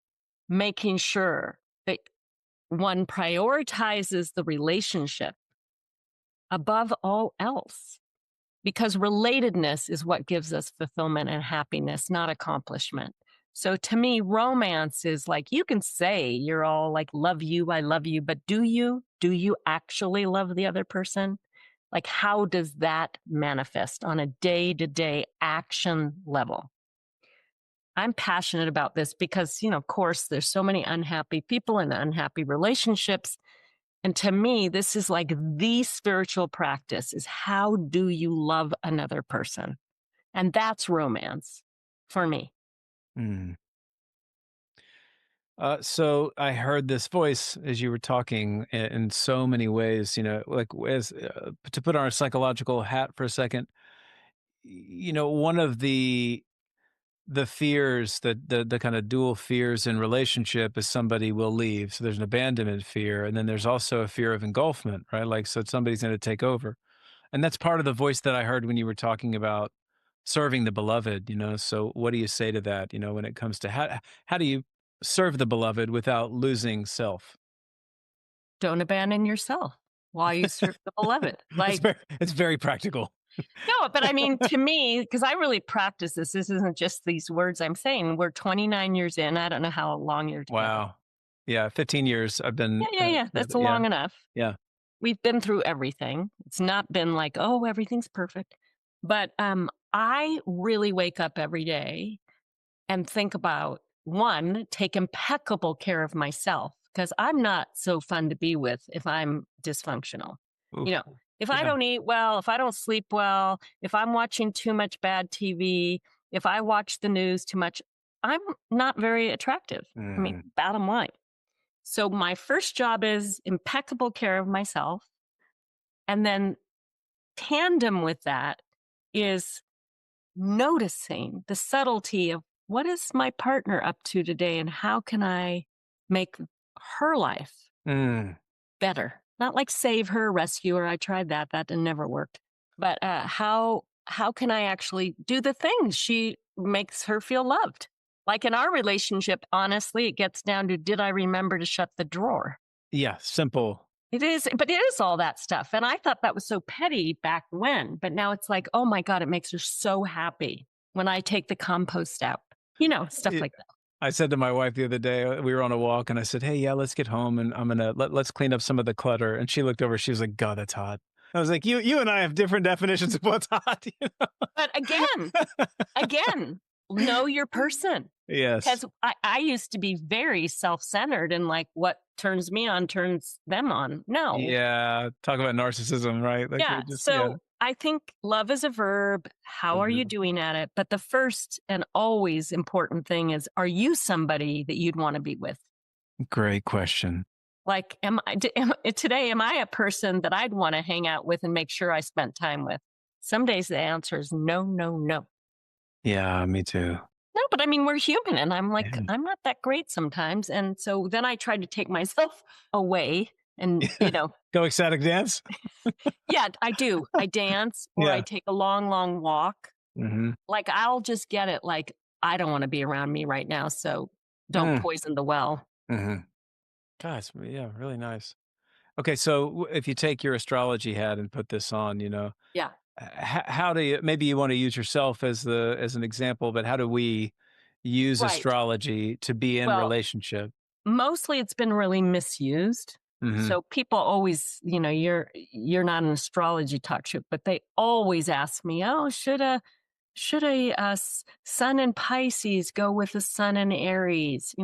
making sure that one prioritizes the relationship above all else. Because relatedness is what gives us fulfillment and happiness, not accomplishment. So to me, romance is like, you can say you're all like, love you, I love you, but do you? Do you actually love the other person? Like, how does that manifest on a day-to-day action level? I'm passionate about this because, of course, there's so many unhappy people in unhappy relationships. And to me, this is like the spiritual practice is how do you love another person? And that's romance for me. So I heard this voice as you were talking in so many ways, like as to put on a psychological hat for a second, one of the fears the kind of dual fears in relationship is somebody will leave. So there's an abandonment fear. And then there's also a fear of engulfment, right? Like, so somebody's going to take over. And that's part of the voice that I heard when you were talking about serving the beloved, so what do you say to that, when it comes to how do you serve the beloved without losing self? Don't abandon yourself while you serve the beloved. Like it's very practical. No, but I mean, to me, because I really practice this, this isn't just these words I'm saying. We're 29 years in. I don't know how long you're together. Wow. Yeah, 15 years I've been Yeah. That's together. Yeah. long enough. Yeah. We've been through everything. It's not been like, oh, everything's perfect. But I really wake up every day and think about one, take impeccable care of myself because I'm not so fun to be with if I'm dysfunctional. You Oof. know, if I Yeah. don't eat well, if I don't sleep well, if I'm watching too much bad TV, if I watch the news too much, I'm not very attractive. I mean, Mm. bottom line. So my first job is impeccable care of myself. And then tandem with that is noticing the subtlety of what is my partner up to today and how can I make her life Mm. better? Not like save her, rescue her. I tried that. That never worked. But how can I actually do the things she makes her feel loved? Like in our relationship, honestly, it gets down to did I remember to shut the drawer? Yeah, simple. It is, but it is all that stuff. And I thought that was so petty back when, but now it's like, oh my God, it makes her so happy when I take the compost out, stuff It- like that. I said to my wife the other day, we were on a walk and I said, "Hey, yeah, let's get home and let's clean up some of the clutter." And she looked over, she was like, "God, that's hot." I was like, "You and I have different definitions of what's hot." But again, know your person. Yes. Because I used to be very self-centered and like what turns me on turns them on. No. Yeah. Talk about narcissism, right? Like Yeah. we just, yeah. So I think love is a verb. How are you Mhm. doing at it? But the first and always important thing is, are you somebody that you'd want to be with? Great question. Like, today, am I a person that I'd want to hang out with and make sure I spent time with? Some days the answer is no, no, no. Yeah, me too. No, but I mean, we're human. And I'm like, Yeah. I'm not that great sometimes. And so then I try to take myself away and, Go ecstatic dance? yeah, I do. I dance or I Yeah. take a long, long walk. Hmm. Like, I'll just get it. Like, I don't want to be around me right now. So don't Mm. poison the well. Hmm. Gosh, yeah, really nice. Okay, so if you take your astrology hat and put this on, Yeah. how do you, maybe you want to use yourself as an example, but how do we use Right. astrology to be in Well, relationship? mostly it's been really misused. Hmm. So people always, you're not an astrology talk show, but they always ask me, "Oh, should a sun in Pisces go with a sun in Aries?"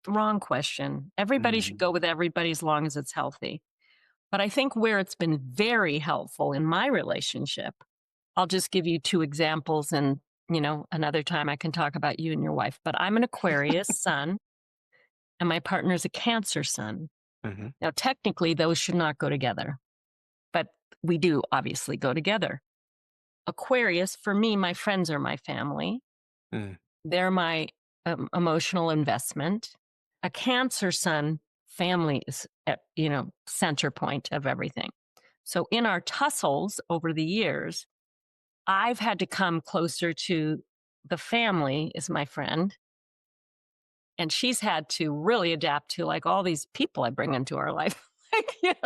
Wrong question. Everybody should Hmm. go with everybody as long as it's healthy. But I think where it's been very helpful in my relationship, I'll just give you two examples, and another time I can talk about you and your wife. But I'm an Aquarius sun, and my partner's a Cancer sun. Hmm. Now, technically, those should not go together, but we do obviously go together. Aquarius, for me, my friends are my family. Mm. They're my emotional investment. A Cancer sun, family is at, center point of everything. So in our tussles over the years, I've had to come closer to the family is my friend. And she's had to really adapt to like all these people I bring into our life.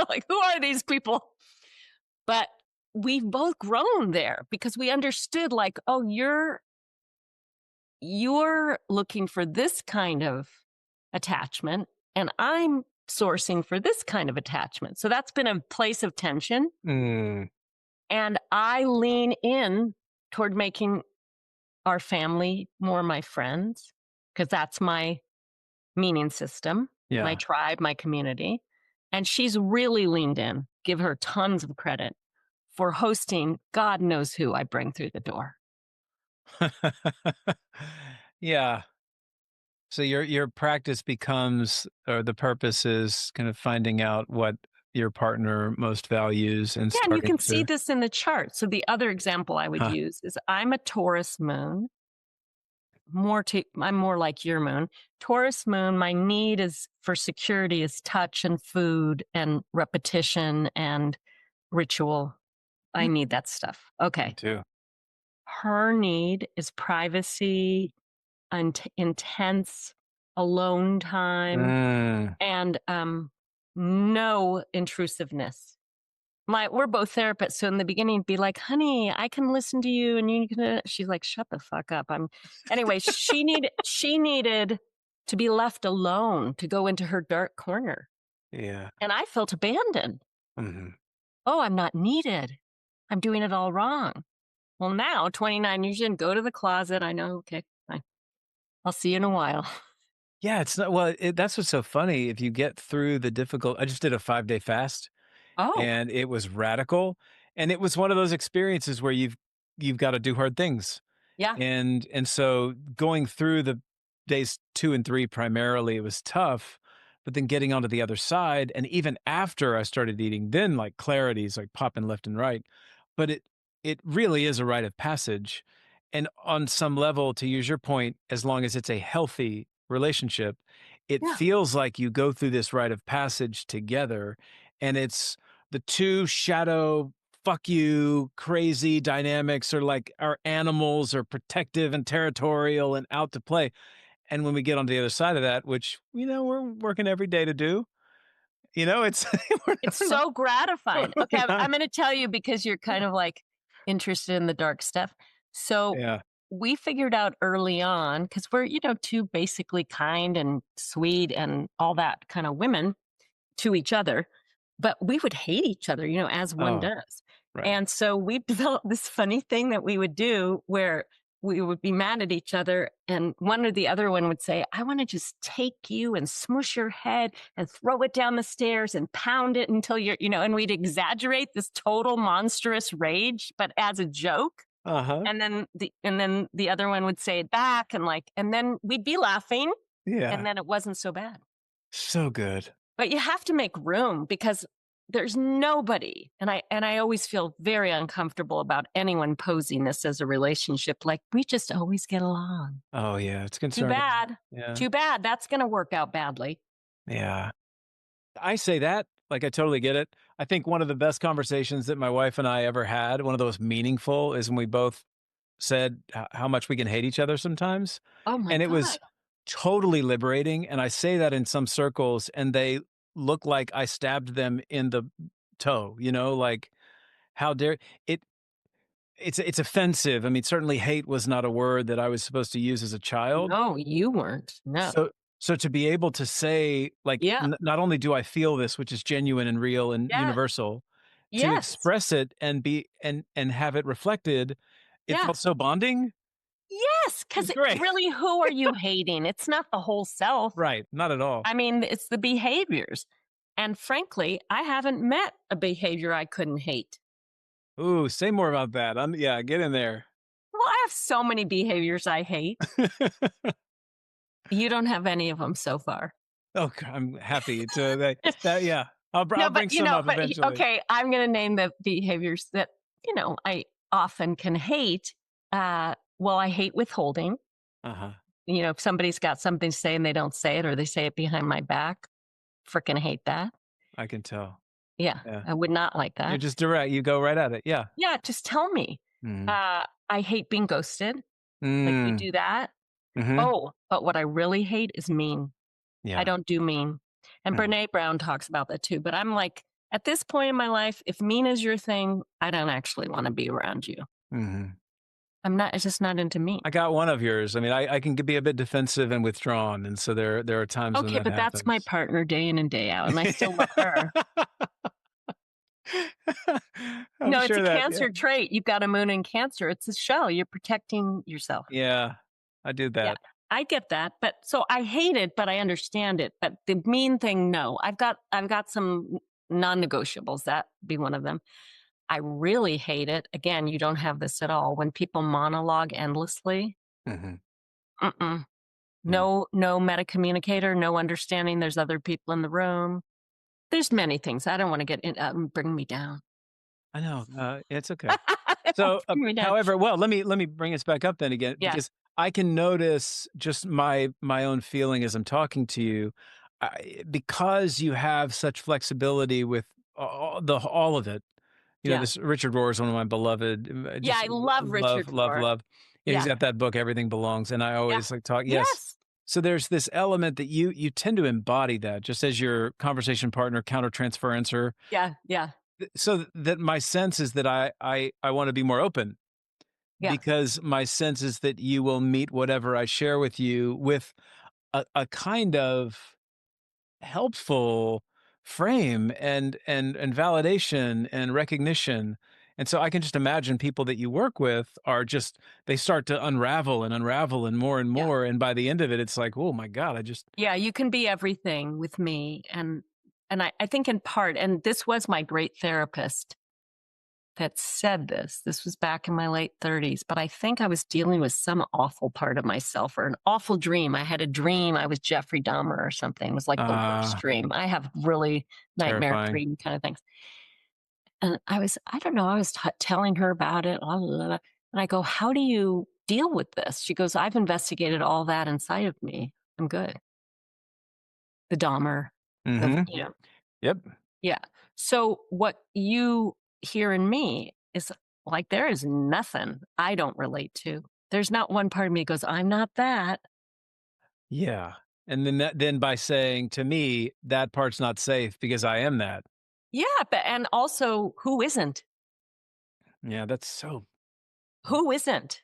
Like who are these people? But we've both grown there because we understood like, oh, you're looking for this kind of attachment and I'm sourcing for this kind of attachment. So that's been a place of tension. Mm. And I lean in toward making our family more my friends because that's my meaning system, my Yeah. tribe, my community. And she's really leaned in. Give her tons of credit for hosting God knows who I bring through the door. Yeah. So your practice becomes, or the purpose is kind of finding out what your partner most values and Yeah, and you starting can see to, this in the chart. So the other example I would huh. use is I'm a Taurus moon. I'm more like your moon. Taurus moon, my need is for security is touch and food and repetition and ritual. I Mm. need that stuff. Me Okay. too. Her need is privacy and intense alone time Mm. and no intrusiveness. we're both therapists. So in the beginning, it'd be like, honey, I can listen to you and you can, she's like, shut the fuck up. Anyway, she needed to be left alone to go into her dark corner. Yeah. And I felt abandoned. Hmm. Oh, I'm not needed. I'm doing it all wrong. Well, now 29 years in, go to the closet. I know. Okay, fine. I'll see you in a while. Yeah, it's not, well, that's what's so funny. If you get through the difficult, I just did a 5-day fast Oh, and it was radical. And it was one of those experiences where you've got to do hard things. yeah. And so going through the days 2 and 3 primarily, it was tough, but then getting onto the other side, and even after I started eating, then like clarity is like popping left and right. But it really is a rite of passage. And on some level, to use your point, as long as it's a healthy relationship, it Yeah. feels like you go through this rite of passage together. And it's the two shadow fuck you crazy dynamics are like our animals are protective and territorial and out to play. And when we get on the other side of that, which, we're working every day to do, it's It's so gratifying. Okay, we're not. I'm going to tell you because you're kind of like interested in the dark stuff. So Yeah. we figured out early on because we're, two basically kind and sweet and all that kind of women to each other, but we would hate each other, as one Oh, does. right. And so we developed this funny thing that we would do where we would be mad at each other and one or the other one would say, I want to just take you and smush your head and throw it down the stairs and pound it until and we'd exaggerate this total monstrous rage, but as a joke. Uh-huh. And then the other one would say it back and then we'd be laughing Yeah. and then it wasn't so bad. So good. But you have to make room because there's nobody. And I always feel very uncomfortable about anyone posing this as a relationship. Like we just always get along. Oh, yeah. It's Too concerning. bad. Yeah. Too bad. That's going to work out badly. Yeah. I say that, like, I totally get it. I think one of the best conversations that my wife and I ever had, one of those meaningful, is when we both said how much we can hate each other sometimes. Oh my And it God. was totally liberating. And I say that in some circles, and they look like I stabbed them in the toe, like how dare it. It's offensive. I mean, certainly hate was not a word that I was supposed to use as a child. No, you weren't. No. So to be able to say, like, Yeah. not only do I feel this, which is genuine and real and Yeah. universal, to Yes. express it and be and have it reflected, it Yeah. felt so bonding. Yes. It Because was great. really, who are you hating? It's not the whole self. Right. Not at all. I mean, it's the behaviors. And frankly, I haven't met a behavior I couldn't hate. Ooh, say more about that. Yeah, get in there. Well, I have so many behaviors I hate. You don't have any of them so far. Okay, I'm happy to that. Yeah, I'll No, bring but some up eventually. okay, I'm going to name the behaviors that, I often can hate. Well, I hate withholding. Uh-huh. If somebody's got something to say and they don't say it or they say it behind my back, freaking hate that. I can tell. Yeah, Yeah. I would not like You're that. just direct. You go right at it. Yeah. Yeah, just tell me. Mhm. I hate being ghosted. Like you do that. Mhm. Oh, but what I really hate is mean. Yeah. I don't do mean. And Mhm. Brene Brown talks about that too. But I'm like, at this point in my life, if mean is your thing, I don't actually want to be around you. Mhm. It's just not into mean. I got one of yours. I mean, I can be a bit defensive and withdrawn, and so there are times when Okay, that but that's my happens. partner day in and day out, and I still love her. I'm No, it's sure a that, Cancer trait. You've got a moon in Cancer. It's a shell. You're protecting yourself. yeah, I do Yeah, that. I get that. But so I hate it, but I understand it. But the mean thing, no. I've got some non-negotiables. That be one of them. I really hate it. Again, you don't have this at all. When people monologue endlessly, Mhm. mm-mm. No meta communicator, no understanding there's other people in the room. There's many things. I don't want to get in, bring me down. I know. It's okay. Don't So, bring me down. however, well, let me bring us back up then again, Yeah. because I can notice just my own feeling as I'm talking to you, because you have such flexibility with all of it. Yeah. This Richard Rohr is one of my beloved. Yeah, Just I love Richard love, Rohr. love. Yeah, he's Yeah. got that book, Everything Belongs, and I always like talk. Yes. Yes. So there's this element that you tend to embody that, just as your conversation partner, countertransferencer. Yeah. Yeah. so that my sense is that I want to be more open, Yeah. because my sense is that you will meet whatever I share with you with a kind of helpful frame and validation and recognition. And so I can just imagine people that you work with are just, they start to unravel and more and Yeah. more. And by the end of it, it's like, oh my God, I just, Yeah, you can be everything with me. And I think in part, and this was my great therapist that said this. This was back in my late 30s, but I think I was dealing with some awful part of myself or an awful dream. I had a dream I was Jeffrey Dahmer or something. It was like the worst dream. I have really nightmare terrifying. dream kind of things. And I don't know, I was telling her about it. La, la, la, and I go, how do you deal with this? She goes, I've investigated all that inside of me. I'm good. The Dahmer, Mm-hmm. Yep. yeah. So what you hear in me is like, there is nothing I don't relate to. There's not one part of me that goes, I'm not that. Yeah. And then by saying to me, that part's not safe because I am that. Yeah. But, and also, who isn't? Yeah. That's so, Who isn't?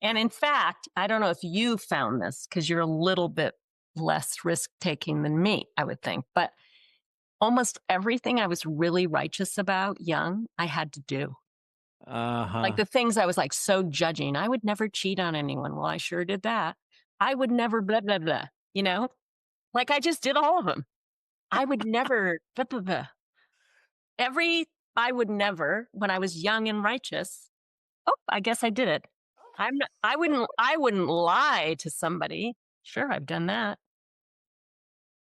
And in fact, I don't know if you found this because you're a little bit less risk taking than me, I would think. But almost everything I was really righteous about young, I had to do. Like uh-huh. the things I was like so judging. I would never cheat on anyone. Well, I sure did that. I would never blah, blah, blah, you know? Like I just did all of them. I would never blah, blah, blah. Every I would never, when I was young and righteous, oh, I guess I did it. I wouldn't lie to somebody. Sure, I've done that.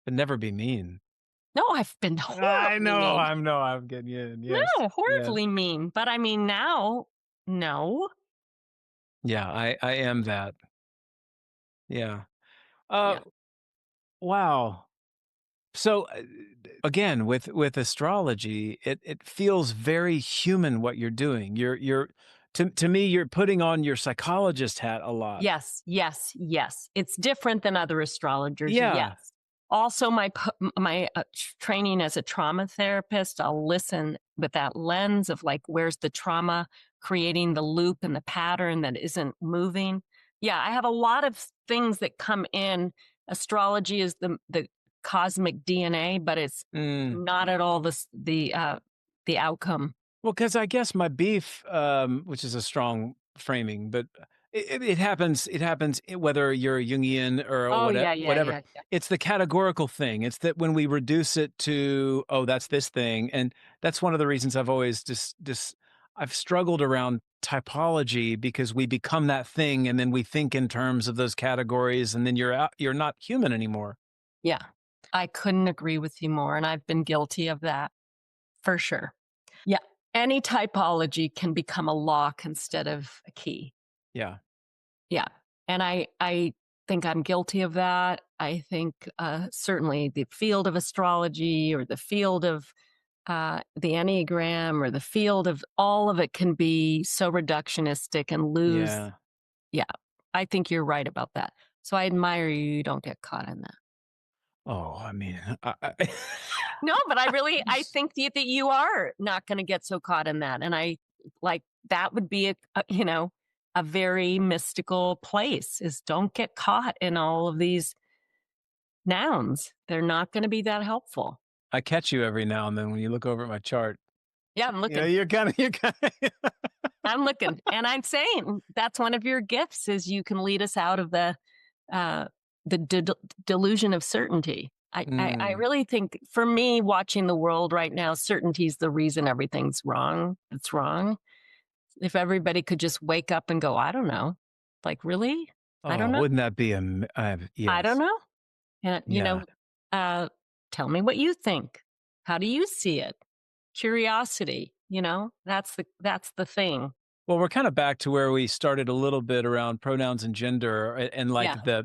But never be mean. No, I've been horribly mean. I'm getting you in. Yes. No, Yes. horribly mean. But I mean, now, no. Yeah, I am that. Yeah. Uh, Yeah. wow. So again, with astrology, it feels very human what you're doing. You're to me, you're putting on your psychologist hat a lot. Yes, yes, yes. It's different than other astrologers. Yeah. Yes. Also, my training as a trauma therapist, I'll listen with that lens of like, where's the trauma creating the loop and the pattern that isn't moving. Yeah, I have a lot of things that come in. Astrology is the cosmic DNA, but it's Mm. not at all the outcome. Well, because I guess my beef, which is a strong framing, but it happens. It happens whether you're a Jungian or Oh whatever. yeah, yeah, Whatever. yeah, yeah. It's the categorical thing. It's that when we reduce it to, oh, that's this thing, and that's one of the reasons I've always just I've struggled around typology, because we become that thing, and then we think in terms of those categories, and then you're not human anymore. Yeah. I couldn't agree with you more, and I've been guilty of that for sure. Yeah. Any typology can become a lock instead of a key. Yeah. Yeah. And I think I'm guilty of that. I think certainly the field of astrology or the field of the Enneagram or the field of all of it can be so reductionistic and lose. Yeah. Yeah. I think you're right about that. So I admire you don't get caught in that. Oh, I mean, No, but I think that you are not going to get so caught in that. And I like that would be a very mystical place is don't get caught in all of these nouns. They're not going to be that helpful. I catch you every now and then when you look over at my chart. Yeah, I'm You know, looking. you're kind of. I'm looking. And I'm saying that's one of your gifts is you can lead us out of the delusion of certainty. I really think for me, watching the world right now, certainty is the reason everything's wrong. It's wrong. If everybody could just wake up and go, I don't know. Like, really? I don't Oh, know. wouldn't that be yes. I don't know. And, Yeah. tell me what you think. How do you see it? Curiosity, that's the thing. Well, we're kind of back to where we started a little bit around pronouns and gender, and like Yeah.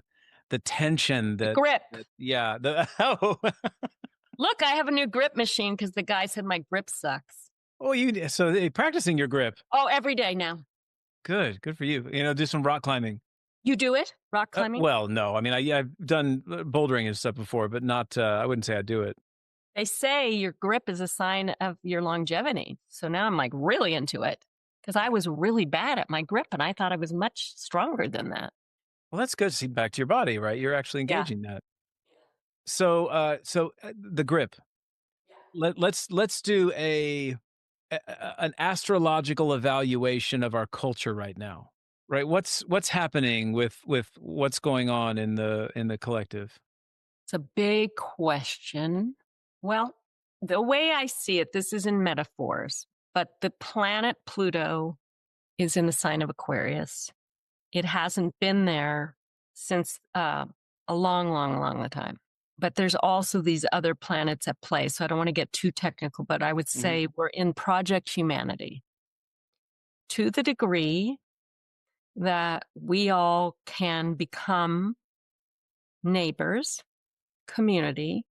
the tension The that, grip. yeah, oh. Look, I have a new grip machine because the guy said my grip sucks. Oh, practicing your grip. Oh, every day now. Good for you. Do some rock climbing. You do it? Rock climbing? Well, no, I mean, I've done bouldering and stuff before, but not. I wouldn't say I do it. They say your grip is a sign of your longevity. So now I'm like really into it because I was really bad at my grip and I thought I was much stronger than that. Well, that's good. See, back to your body, right? You're actually Yeah. engaging that. So the grip. Let's do an astrological evaluation of our culture right now. Right? What's happening with what's going on in the collective? It's a big question. Well, the way I see it, this is in metaphors, but the planet Pluto is in the sign of Aquarius. It hasn't been there since a long, long, long time. But there's also these other planets at play. So I don't want to get too technical, but I would say we're in Project Humanity to the degree that we all can become neighbors, community,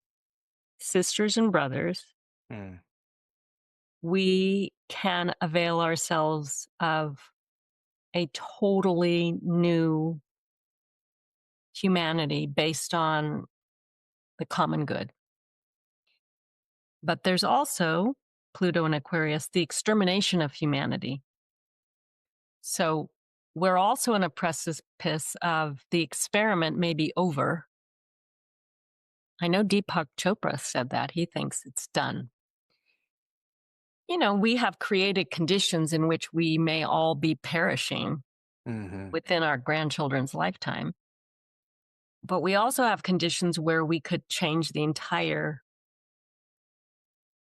sisters and brothers. Mm, We can avail ourselves of a totally new humanity based on the common good. But there's also Pluto and Aquarius, the extermination of humanity. So we're also in a precipice of the experiment may be over. I know Deepak Chopra said that. He thinks it's done. You know, we have created conditions in which we may all be perishing within our grandchildren's lifetime. But we also have conditions where we could change the entire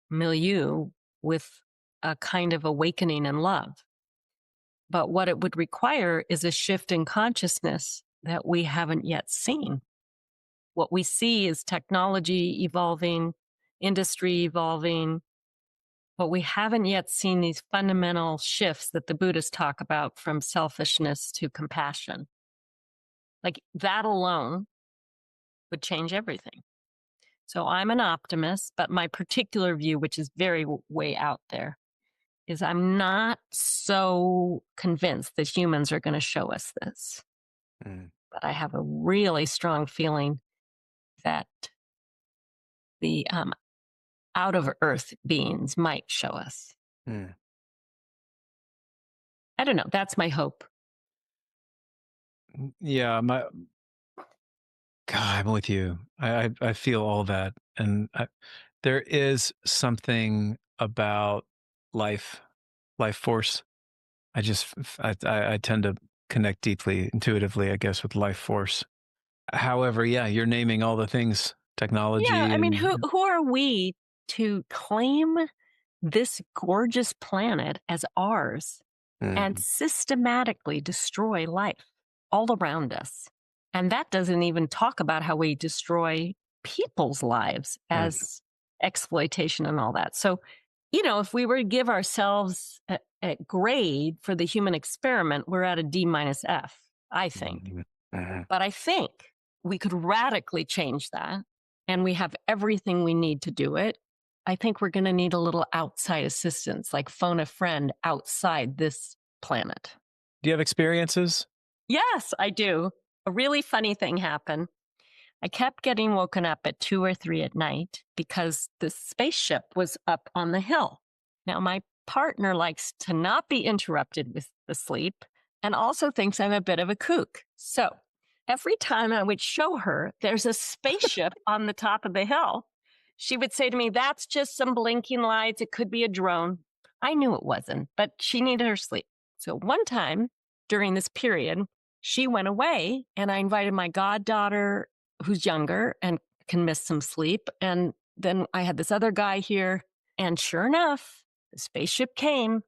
milieu with a kind of awakening and love. But what it would require is a shift in consciousness that we haven't yet seen. What we see is technology evolving, industry evolving, but we haven't yet seen these fundamental shifts that the Buddhists talk about, from selfishness to compassion. Like that alone would change everything. So I'm an optimist, but my particular view, which is very way out there, is I'm not so convinced that humans are going to show us this. But I have a really strong feeling that the out of earth beings might show us. I don't know. That's my hope. Yeah, God, I'm with you. I feel all that, and there is something about life force. I tend to connect deeply, intuitively, I guess, with life force. However, yeah, you're naming all the things, technology, Yeah, I mean, and who are we to claim this gorgeous planet as ours and systematically destroy life all around us? And that doesn't even talk about how we destroy people's lives as exploitation and all that. So, you know, if we were to give ourselves a grade for the human experiment, we're at a D minus F, I think. But I think we could radically change that, and we have everything we need to do it. I think we're going to need a little outside assistance, like phone a friend outside this planet. Do you have experiences? Yes, I do. A really funny thing happened. I kept getting woken up at 2 or 3 at night because the spaceship was up on the hill. Now, my partner likes to not be interrupted with the sleep and also thinks I'm a bit of a kook. So every time I would show her there's a spaceship on the top of the hill, she would say to me, "That's just some blinking lights. It could be a drone." I knew it wasn't, but she needed her sleep. So one time during this period, she went away and I invited my goddaughter, who's younger and can miss some sleep. And then I had this other guy here. And sure enough, the spaceship came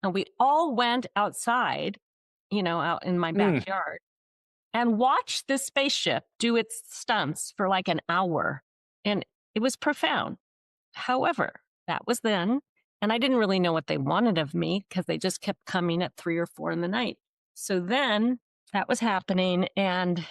and we all went outside, you know, out in my backyard and watched this spaceship do its stunts for like an hour. And it was profound. However, that was then. And I didn't really know what they wanted of me because they just kept coming at 3 or 4 in the night. So then that was happening and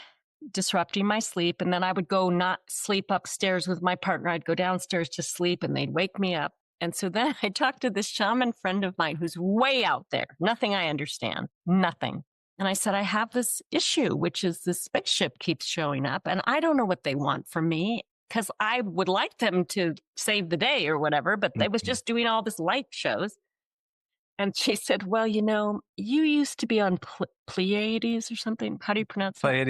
disrupting my sleep. And then I would go not sleep upstairs with my partner. I'd go downstairs to sleep and they'd wake me up. And so then I talked to this shaman friend of mine who's way out there. Nothing I understand. Nothing. And I said, I have this issue, which is the spaceship keeps showing up and I don't know what they want from me. because I would like them to save the day or whatever, but they was just doing all this light shows. And she said, well, you used to be on Pleiades or something. How do you pronounce that?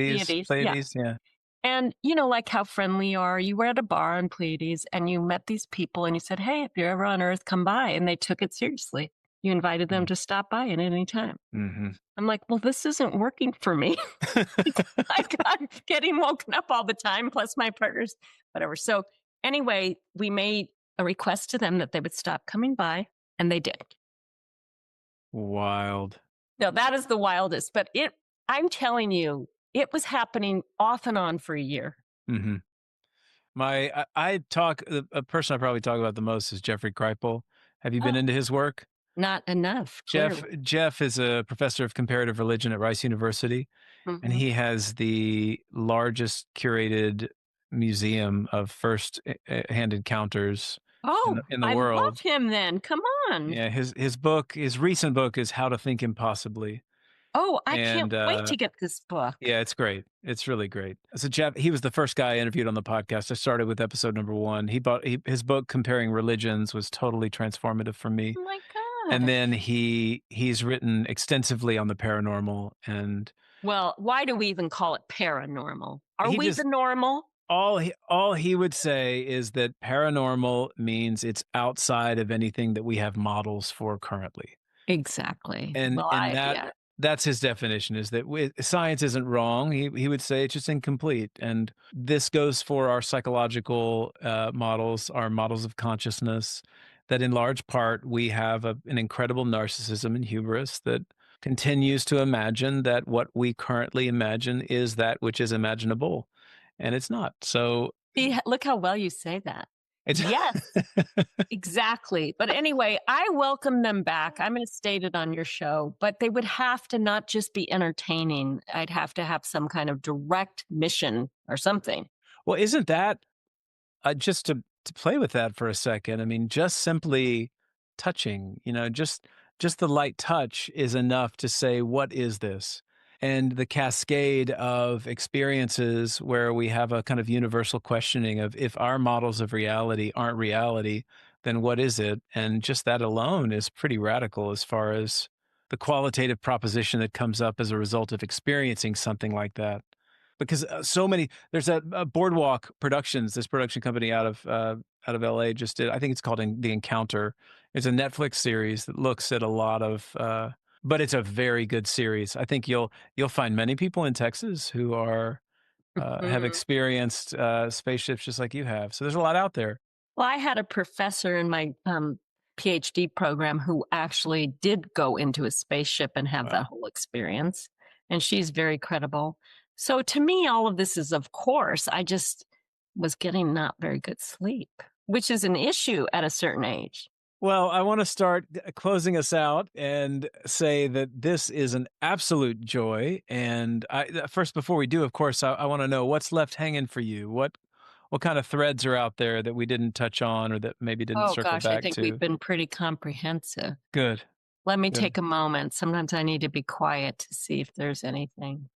Pleiades, Yeah. yeah. And like how friendly you are. You were at a bar on Pleiades and you met these people and you said, hey, if you're ever on Earth, come by. And they took it seriously. You invited them to stop by at any time. Mm-hmm. I'm like, well, this isn't working for me. It's like I'm getting woken up all the time, plus my partners, whatever. So anyway, we made a request to them that they would stop coming by, and they did. Wild. No, that is the wildest. But I'm telling you, it was happening off and on for a year. Mm-hmm. A person I probably talk about the most is Jeffrey Kripal. Have you been into his work? Not enough. Clearly. Jeff is a professor of comparative religion at Rice University, and he has the largest curated museum of first-hand encounters in the world. I love him then. Come on. Yeah, his recent book is How to Think Impossibly. Oh, I can't wait to get this book. Yeah, it's great. It's really great. So Jeff, he was the first guy I interviewed on the podcast. I started with episode number 1. His book Comparing Religions was totally transformative for me. Oh my God. And then he's written extensively on the paranormal. And well, why do we even call it paranormal? Are we the normal? All he would say is that paranormal means it's outside of anything that we have models for currently. Exactly. And that's his definition, is that science isn't wrong. He would say it's just incomplete. And this goes for our psychological models, our models of consciousness, that in large part we have an incredible narcissism and hubris that continues to imagine that what we currently imagine is that which is imaginable. And it's not. So look how well you say that. Yes, exactly. But anyway, I welcome them back. I'm going to state it on your show, but they would have to not just be entertaining. I'd have to have some kind of direct mission or something. Well, isn't that just to play with that for a second? I mean, just simply touching, just the light touch is enough to say, what is this? And the cascade of experiences where we have a kind of universal questioning of, if our models of reality aren't reality, then what is it? And just that alone is pretty radical as far as the qualitative proposition that comes up as a result of experiencing something like that. Because there's a Boardwalk Productions, this production company out of LA just did, I think it's called The Encounter. It's a Netflix series that looks at a lot of, but it's a very good series. I think you'll find many people in Texas who are have experienced spaceships just like you have. So there's a lot out there. Well, I had a professor in my PhD program who actually did go into a spaceship and have that whole experience, and she's very credible. So to me, all of this is, of course, I just was getting not very good sleep, which is an issue at a certain age. Well, I want to start closing us out and say that this is an absolute joy. And first, before we do, of course, I want to know what's left hanging for you. What kind of threads are out there that we didn't touch on or that maybe didn't circle back to? I think we've been pretty comprehensive. Good. Let me take a moment. Sometimes I need to be quiet to see if there's anything.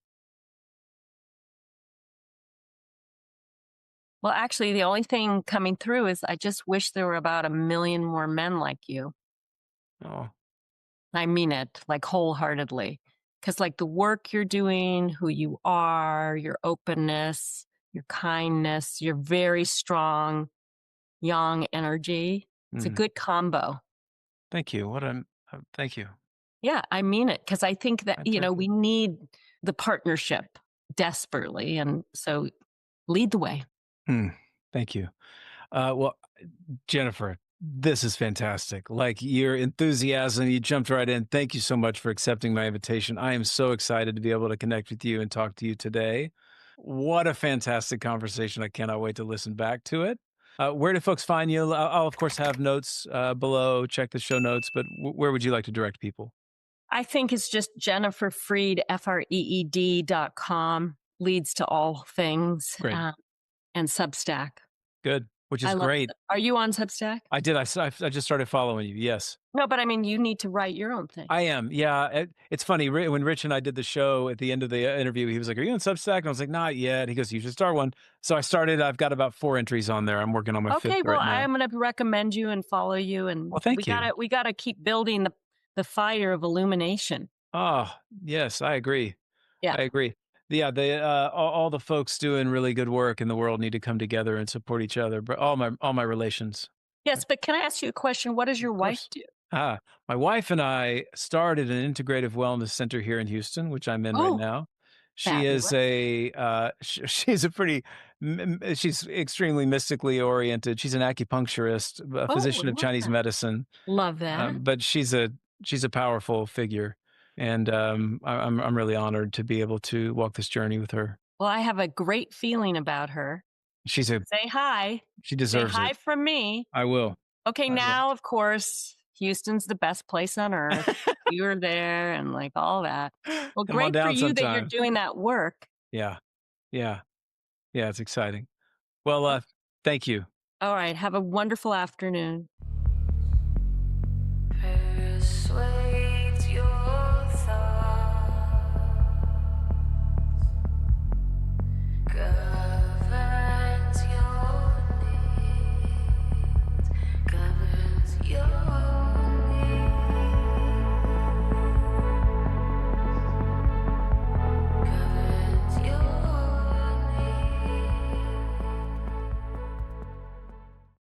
Well, actually, the only thing coming through is I just wish there were about 1 million more men like you. Oh. I mean it, like wholeheartedly. Because like the work you're doing, who you are, your openness, your kindness, your very strong yang energy. It's a good combo. Thank you. Thank you. Yeah, I mean it. Because I think that, we need the partnership desperately. And so lead the way. Thank you. Well, Jennifer, this is fantastic. Like, your enthusiasm, you jumped right in. Thank you so much for accepting my invitation. I am so excited to be able to connect with you and talk to you today. What a fantastic conversation. I cannot wait to listen back to it. Where do folks find you? I'll of course have notes below. Check the show notes, but where would you like to direct people? I think it's just Jennifer Freed, FREED.com, leads to all things. Great. And Substack. Good. which I is love great. it. Are you on Substack? I did. I just started following you. Yes. No, but I mean, you need to write your own thing. I am. Yeah. It's funny. When Rich and I did the show at the end of the interview, he was like, "Are you on Substack?" And I was like, "Not yet." He goes, "You should start one." So I started. I've got about 4 entries on there. I'm working on my fifth Okay, well, right now. I'm going to recommend you and follow you, and Well, thank you. we gotta keep building the fire of illumination. Oh, yes, I agree. Yeah. I agree. Yeah, all the folks doing really good work in the world need to come together and support each other. But all my relations. Yes, but can I ask you a question? What does Of your wife course. do? My wife and I started an integrative wellness center here in Houston, which I'm in right Oh, now. fabulous. She's a pretty, she's extremely mystically oriented. She's an acupuncturist, a Oh, I physician of love Chinese that. medicine, Love that. but she's a powerful figure, and I'm really honored to be able to walk this journey with her. Well, I have a great feeling about her. She's a Say hi. she Say deserves hi it. from me. I will. Okay, I will. now, of course, Houston's the best place on earth. You were there and like all that. Well, Come on great for down you that you're sometime. doing that work. Yeah, yeah, yeah. It's exciting. Well, thank you. All right. Have a wonderful afternoon. Persuade